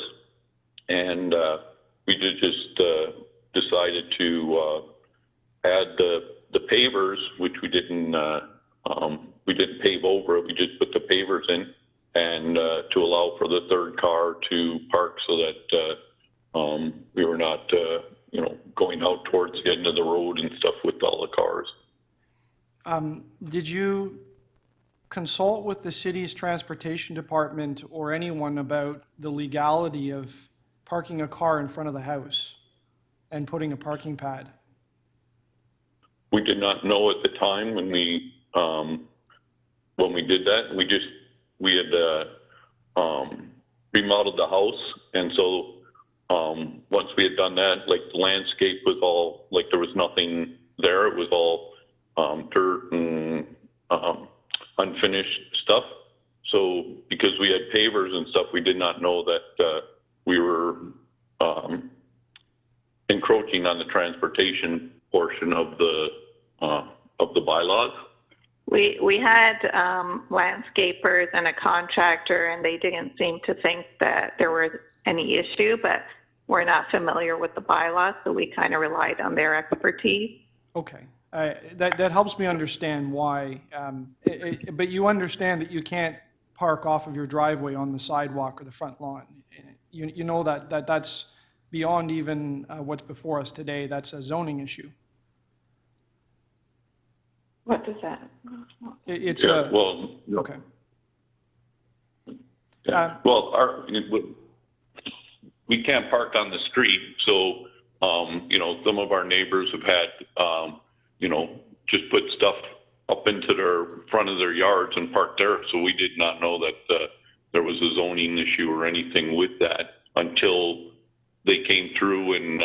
and we just decided to add the pavers, which we didn't pave over. We just put the pavers in, and to allow for the 3rd car to park so that we were not going out towards the end of the road and stuff with all the cars. Did you consult with the city's transportation department or anyone about the legality of parking a car in front of the house and putting a parking pad? We did not know at the time when we did that. We had remodeled the house, and so once we had done that, like the landscape was all like there was nothing there. It was all dirt and unfinished stuff. So because we had pavers and stuff, we did not know that we were encroaching on the transportation portion of the bylaws. We had landscapers and a contractor, and they didn't seem to think that there was any issue, but we're not familiar with the bylaws, so we kind of relied on their expertise. Okay. That helps me understand why, but you understand that you can't park off of your driveway on the sidewalk or the front lawn. You know that's beyond even what's before us today. That's a zoning issue. What does that? It's yeah, well, okay. Yeah. Well, we can't park on the street, so some of our neighbors have had just put stuff up into their front of their yards and park there. So we did not know that there was a zoning issue or anything with that until they came through and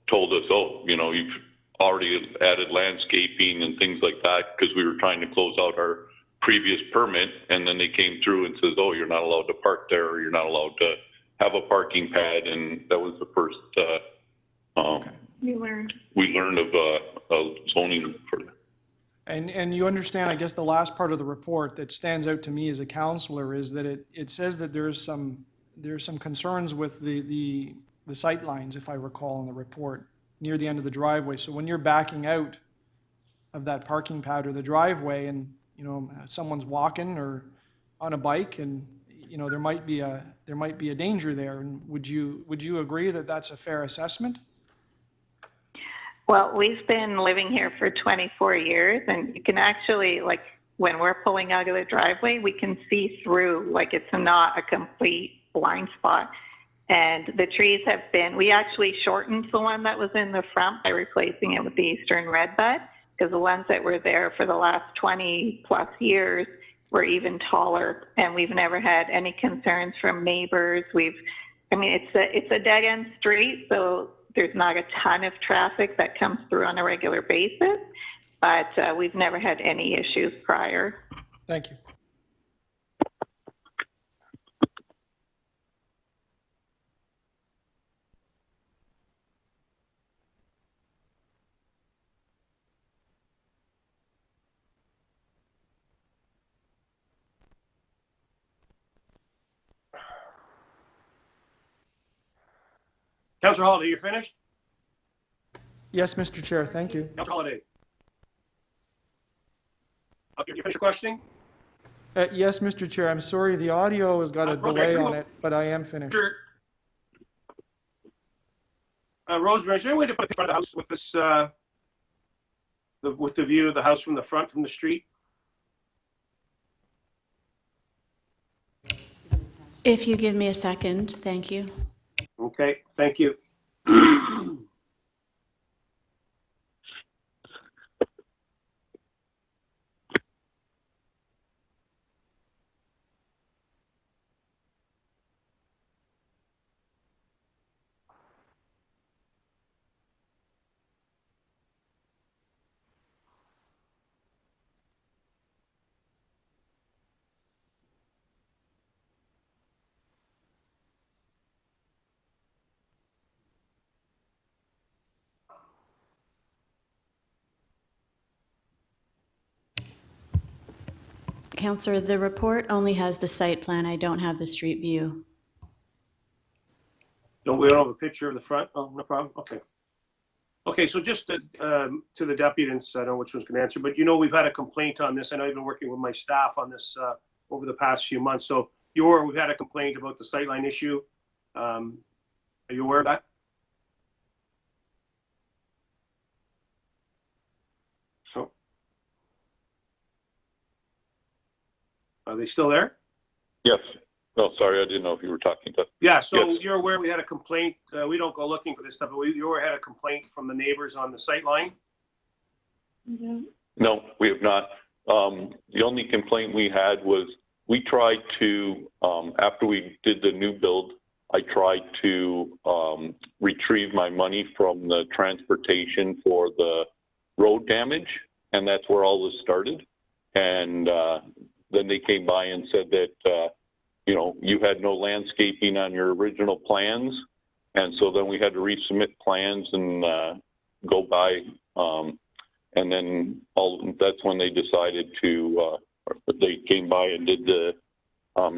told us, oh, you've already added landscaping and things like that, because we were trying to close out our previous permit, and then they came through and says, oh, you're not allowed to park there, or you're not allowed to have a parking pad, and that was the first we learned of zoning for that. And you understand, I guess, the last part of the report that stands out to me as a counselor is that it says that there's some concerns with the sight lines, if I recall, in the report, near the end of the driveway. So when you're backing out of that parking pad or the driveway, and someone's walking or on a bike, and there might be a danger there. And would you agree that that's a fair assessment? Well, we've been living here for 24 years, and you can actually, like, when we're pulling out of the driveway, we can see through, like, it's not a complete blind spot. And the trees have been, we actually shortened the one that was in the front by replacing it with the eastern redbud, because the ones that were there for the last 20 plus years were even taller, and we've never had any concerns from neighbors. It's a dead end street, so there's not a ton of traffic that comes through on a regular basis, but we've never had any issues prior. Thank you. Councillor Holiday, you're finished? Yes, Mr. Chair, thank you. Councillor Holiday. Okay, you finished your questioning? Yes, Mr. Chair, I'm sorry, the audio has got a delay on it, but I am finished. Sure. Rosemary, is there any way to put it in front of the house with this, with the view of the house from the front, from the street? If you give me a second, thank you. Okay, thank you. Counselor, the report only has the site plan. I don't have the street view. We don't have a picture of the front? Oh, no problem. Okay. Okay, so just to the deputants, I don't know which one's going to answer, but we've had a complaint on this. I know you've been working with my staff on this over the past few months. So we've had a complaint about the sightline issue. Are you aware of that? So, are they still there? Yes. No, sorry, I didn't know if you were talking to. Yeah, so yes. You're aware we had a complaint. We don't go looking for this stuff, but you had a complaint from the neighbors on the sight line? Mm-hmm. No, we have not. The only complaint we had was we tried to, after we did the new build, I tried to retrieve my money from the transportation for the road damage, and that's where all this started. And then they came by and said that, you had no landscaping on your original plans. And so then we had to resubmit plans and go by And then that's when they decided to, they came by and did the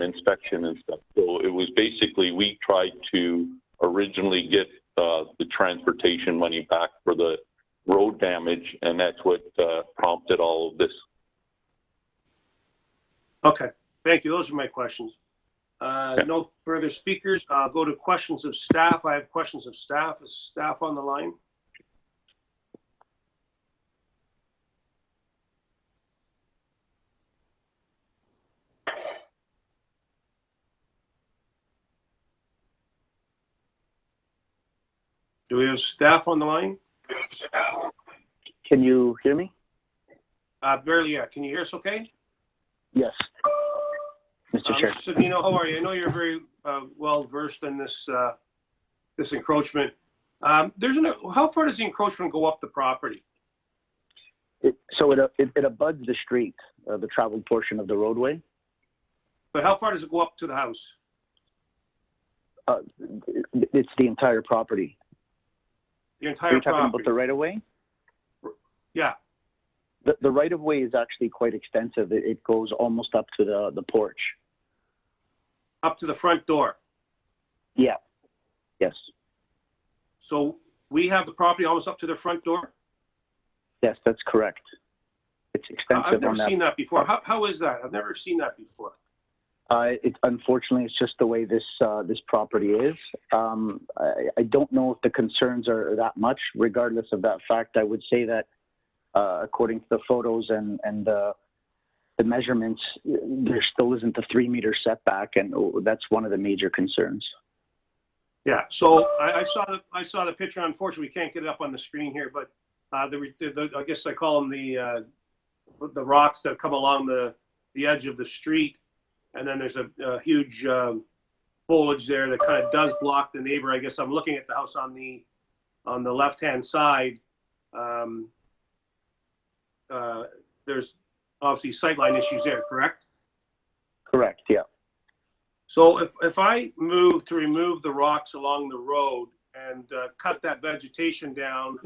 inspection and stuff. So it was basically, we tried to originally get the transportation money back for the road damage, and that's what prompted all of this. Okay, thank you. Those are my questions. No further speakers. I'll go to questions of staff. I have questions of staff. Is staff on the line? Do we have staff on the line? Can you hear me? Barely, yeah. Can you hear us okay? Yes. Mr. Chair. Mr. Sabrina, how are you? I know you're very well versed in this this encroachment. How far does the encroachment go up the property? It abuts the street, the traveled portion of the roadway. But how far does it go up to the house? It's the entire property. The entire Are you talking property? about the right-of-way? Yeah. The right-of-way is actually quite extensive. It goes almost up to the porch. Up to the front door? Yeah. Yes. So we have the property almost up to the front door? Yes, that's correct. It's extensive. I've never seen that before. How is that? I've never seen that before. Unfortunately, it's just the way this property is. I don't know if the concerns are that much. Regardless of that fact, I would say that according to the photos and the measurements, there still isn't a 3-meter setback, and that's one of the major concerns. Yeah. So I saw the picture. Unfortunately, we can't get it up on the screen here, but I guess I call them the rocks that come along the edge of the street. And then there's a huge foliage there that kind of does block the neighbor. I guess I'm looking at the house on the left-hand side. There's obviously sightline issues there, correct? Correct, yeah. So if I move to remove the rocks along the road and cut that vegetation down,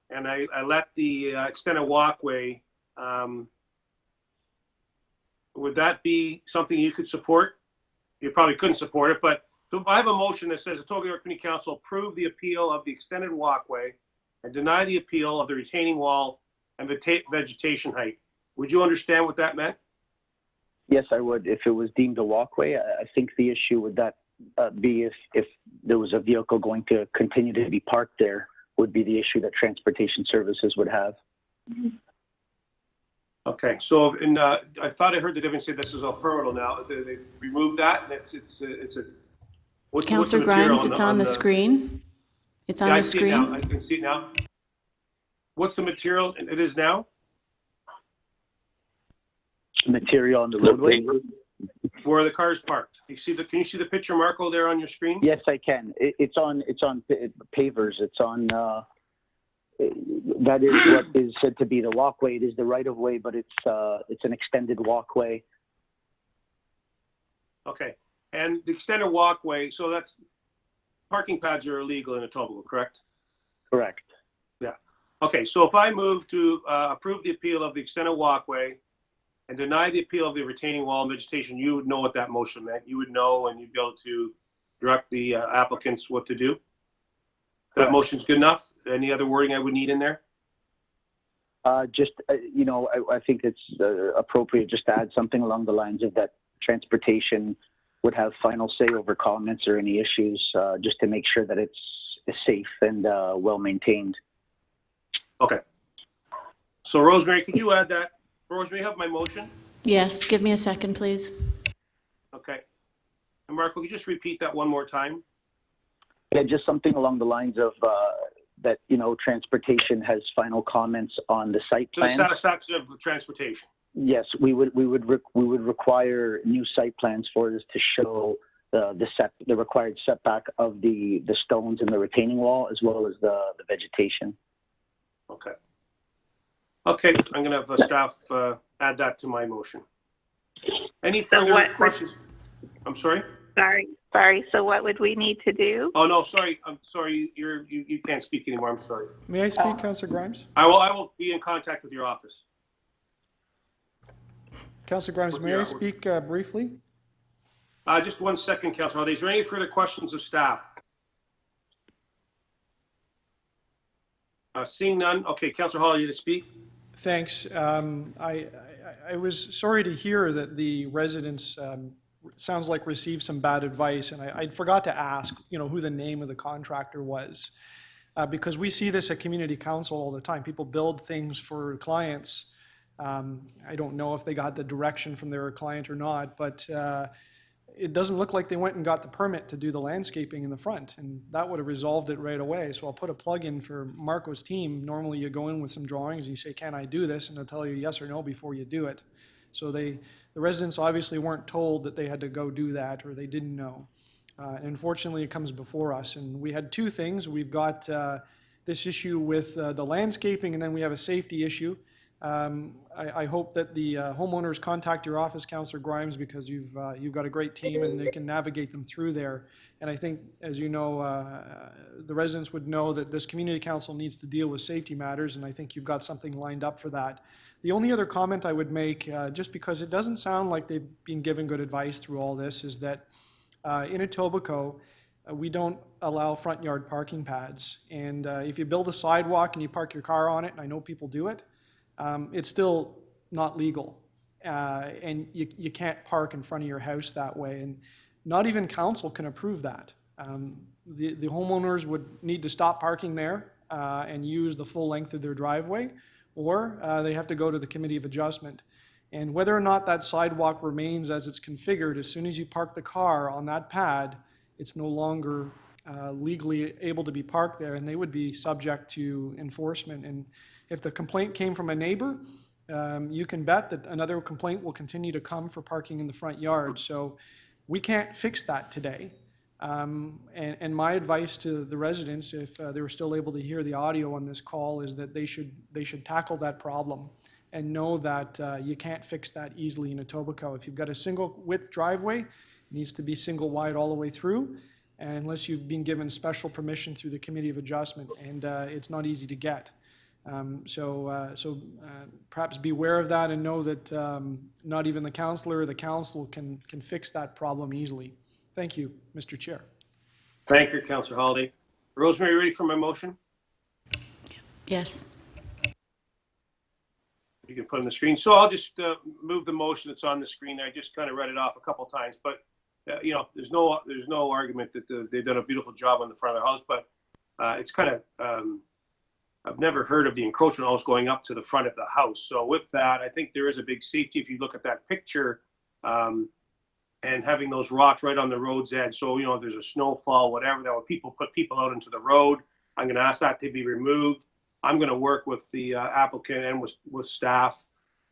and I let the extended walkway, would that be something you could support? You probably couldn't support it, but I have a motion that says the Etobicoke Community Council approve the appeal of the extended walkway and deny the appeal of the retaining wall and vegetation height. Would you understand what that meant? Yes, I would. If it was deemed a walkway, I think the issue would that be if there was a vehicle going to continue to be parked there, would be the issue that transportation services would have. Okay, so I thought I heard the difference say this is all permanent now. They removed that, and it's a. What's Councillor the material Grimes, it's on the screen. It's on the screen. I can see it now. What's the material it is now? Material on the roadway. Where are the cars parked? Can you see the picture, Marco, there on your screen? Yes, I can. It's on pavers. It's on. That is what is said to be the walkway. It is the right of way, but it's an extended walkway. Okay, and the extended walkway. So that's parking pads are illegal in Etobicoke, correct? Correct. Yeah. Okay, so if I move to approve the appeal of the extended walkway and deny the appeal of the retaining wall and vegetation, you would know what that motion meant. You would know, and you'd be able to direct the applicants what to do. That motion's good enough? Any other wording I would need in there? I think it's appropriate just to add something along the lines of that transportation would have final say over comments or any issues, just to make sure that it's safe and well maintained. Okay. So Rosemary, could you add that? Rosemary, you have my motion? Yes, give me a second, please. Okay. And Marco, could you just repeat that one more time? Yeah, just something along the lines of that, transportation has final comments on the site To the plan. satisfaction of the transportation. Yes, we would require new site plans for this to show the required setback of the stones in the retaining wall as well as the vegetation. Okay. Okay, I'm going to have staff add that to my motion. Any further questions? I'm sorry? Sorry. Sorry, so what would we need to do? Oh, no, sorry. I'm sorry. You can't speak anymore. I'm sorry. May I speak, Councillor Grimes? I will be in contact with your office. Councillor Grimes, may I speak briefly? Just 1 second, Councillor Holiday. Is there any further questions of staff? Seeing none. Okay, Councillor Holiday to speak. Thanks. I was sorry to hear that the residents sounds like received some bad advice, and I forgot to ask, who the name of the contractor was, because we see this at community council all the time. People build things for clients. I don't know if they got the direction from their client or not, but it doesn't look like they went and got the permit to do the landscaping in the front, and that would have resolved it right away. So I'll put a plug in for Marco's team. Normally you go in with some drawings and you say, can I do this? And they'll tell you yes or no before you do it. So the residents obviously weren't told that they had to go do that, or they didn't know. And unfortunately, it comes before us. And we had two things. We've got this issue with the landscaping, and then we have a safety issue. I hope that the homeowners contact your office, Councillor Grimes, because you've got a great team and they can navigate them through there. And I think, as you know, the residents would know that this community council needs to deal with safety matters, and I think you've got something lined up for that. The only other comment I would make, just because it doesn't sound like they've been given good advice through all this, is that in Etobicoke, we don't allow front yard parking pads. And if you build a sidewalk and you park your car on it, and I know people do it, it's still not legal. And you can't park in front of your house that way. And not even council can approve that. The homeowners would need to stop parking there and use the full length of their driveway, or they have to go to the Committee of Adjustment. And whether or not that sidewalk remains as it's configured, as soon as you park the car on that pad, it's no longer legally able to be parked there, and they would be subject to enforcement. And if the complaint came from a neighbor, you can bet that another complaint will continue to come for parking in the front yard. So we can't fix that today. And my advice to the residents, if they were still able to hear the audio on this call, is that they should tackle that problem and know that you can't fix that easily in Etobicoke. If you've got a single width driveway, it needs to be single wide all the way through, unless you've been given special permission through the Committee of Adjustment, and it's not easy to get. So perhaps be aware of that and know that not even the councillor or the council can fix that problem easily. Thank you, Mr. Chair. Thank you, Councillor Holiday. Rosemary, ready for my motion? Yes. You can put on the screen. So I'll just move the motion that's on the screen there. I just kind of read it off a couple times, but there's no argument that they've done a beautiful job on the front of the house, but it's kind of, I've never heard of the encroachment almost going up to the front of the house. So with that, I think there is a big safety if you look at that picture, and having those rocks right on the road's edge. So, if there's a snowfall, whatever, that would put people out into the road. I'm going to ask that to be removed. I'm going to work with the applicant and with staff.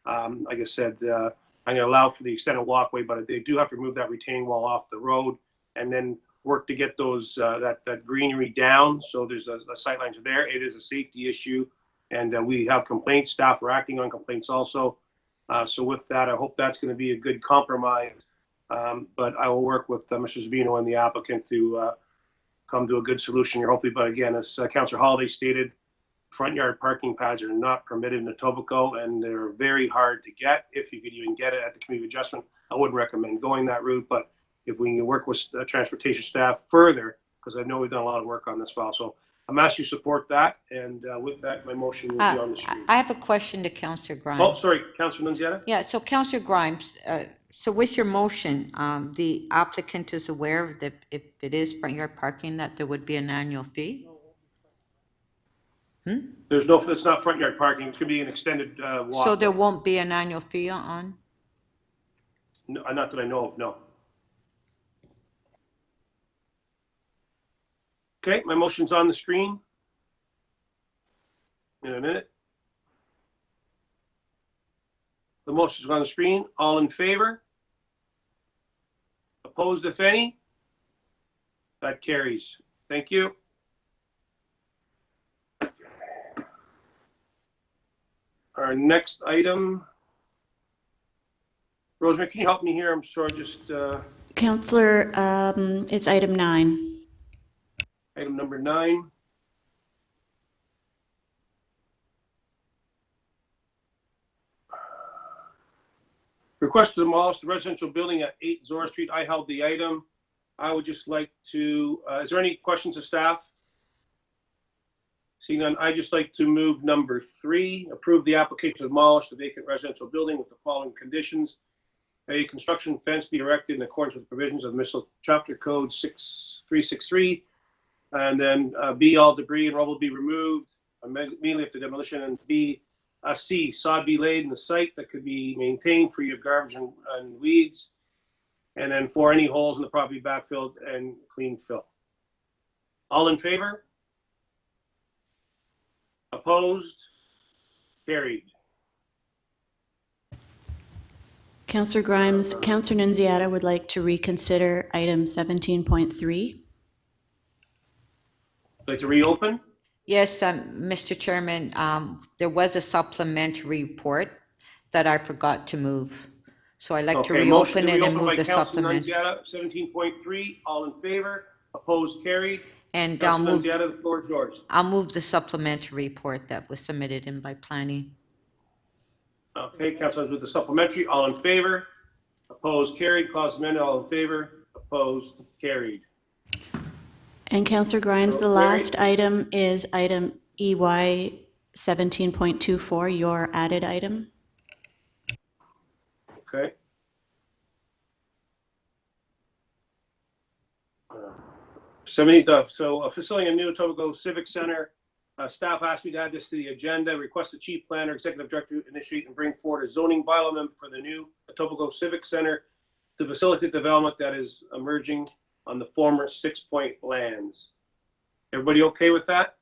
Like I said, I'm going to allow for the extended walkway, but they do have to remove that retaining wall off the road, and then work to get those that greenery down. So there's a sight lines there. It is a safety issue, and we have complaints. Staff are acting on complaints also. So with that, I hope that's going to be a good compromise. But I will work with Mr. Sabino and the applicant to come to a good solution here, hopefully. But again, as Councillor Holiday stated, front yard parking pads are not permitted in Etobicoke, and they're very hard to get. If you could even get it at the Committee of Adjustment, I wouldn't recommend going that route. But if we can work with transportation staff further, because I know we've done a lot of work on this file. So I'm asking you to support that. And with that, my motion will be on the screen. I have a question to Councillor Grimes. Oh, sorry, Councillor Nunziata? Yeah, so Councillor Grimes, so with your motion, the applicant is aware that if it is front yard parking, that there would be an annual fee? It's not front yard parking. It's going to be an extended walk. So there won't be an annual fee on? No, not that I know of, no. Okay, my motion's on the screen in a minute. The motion's on the screen. All in favor? Opposed, if any? That carries. Thank you. Our next item. Rosemary, can you help me here? I'm sorry, just... Counselor, it's item 9. Item number 9. Request to demolish the residential building at 8 Zora Street. I held the item. I would just like to, is there any questions of staff? Seeing none, I'd just like to move number 3, approve the application to demolish the vacant residential building with the following conditions. A construction fence be erected in accordance with the provisions of the Municipal Chapter Code 6363. And then B, all debris and rubble be removed immediately after demolition. And B, C, sod be laid in the site that could be maintained free of garbage and weeds. And then 4, any holes in the property backfilled and clean fill. All in favor? Opposed? Carried. Counselor Grimes, Counselor Nunziata would like to reconsider item 17.3. Like to reopen? Yes, Mr. Chairman, there was a supplementary report that I forgot to move. So I'd like to reopen it and move the supplement. 17.3, all in favor? Opposed? Carried. And I'll move, the floor is yours. I'll move the supplementary report that was submitted in by planning. Okay, Councilors with the supplementary, all in favor? Opposed? Carried. Clause amended, all in favor? Opposed? Carried. And Counselor Grimes, the last item is item EY 17.24, your added item. Okay. So facility a new Etobicoke Civic Center. Staff asked me to add this to the agenda. Request the chief planner, executive director to initiate and bring forward a zoning bylaw amendment for the new Etobicoke Civic Center to facilitate development that is emerging on the former 6 Point lands. Everybody okay with that?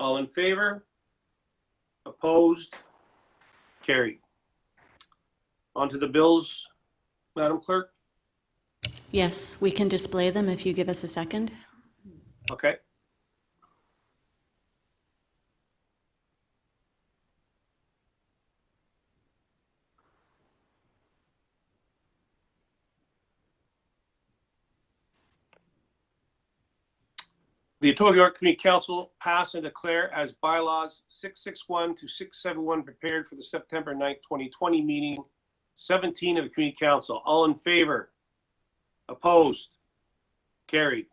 All in favor? Opposed? Carried. On to the bills, Madam Clerk. Yes, we can display them if you give us a second. Okay. The Etobicoke York Community Council pass and declare as bylaws 661 to 671 prepared for the September 9th, 2020 meeting 17 of the Community Council. All in favor? Opposed? Carried.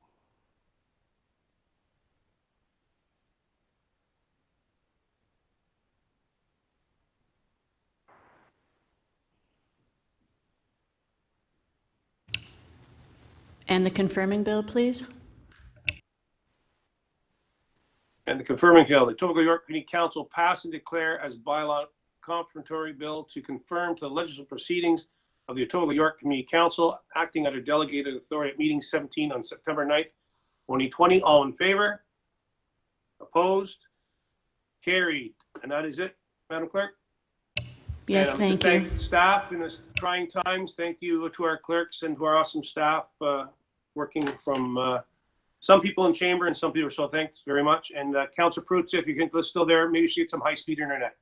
And the confirming bill, please. And the confirming bill, the Etobicoke York Community Council pass and declare as bylaw confirmatory bill to confirm to the legislative proceedings of the Etobicoke York Community Council acting under delegated authority at meeting 17 on September 9th, 2020. All in favor? Opposed? Carried. And that is it, Madam Clerk. Yes, thank you. Thank staff in this trying times. Thank you to our clerks and to our awesome staff working from some people in chamber and some people. So thanks very much. And Councilor Prutz, if you can still there, maybe you should get some high-speed internet.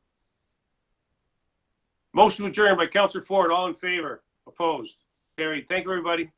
Motion adjourned by Councilor Ford. All in favor? Opposed? Carried. Thank you, everybody.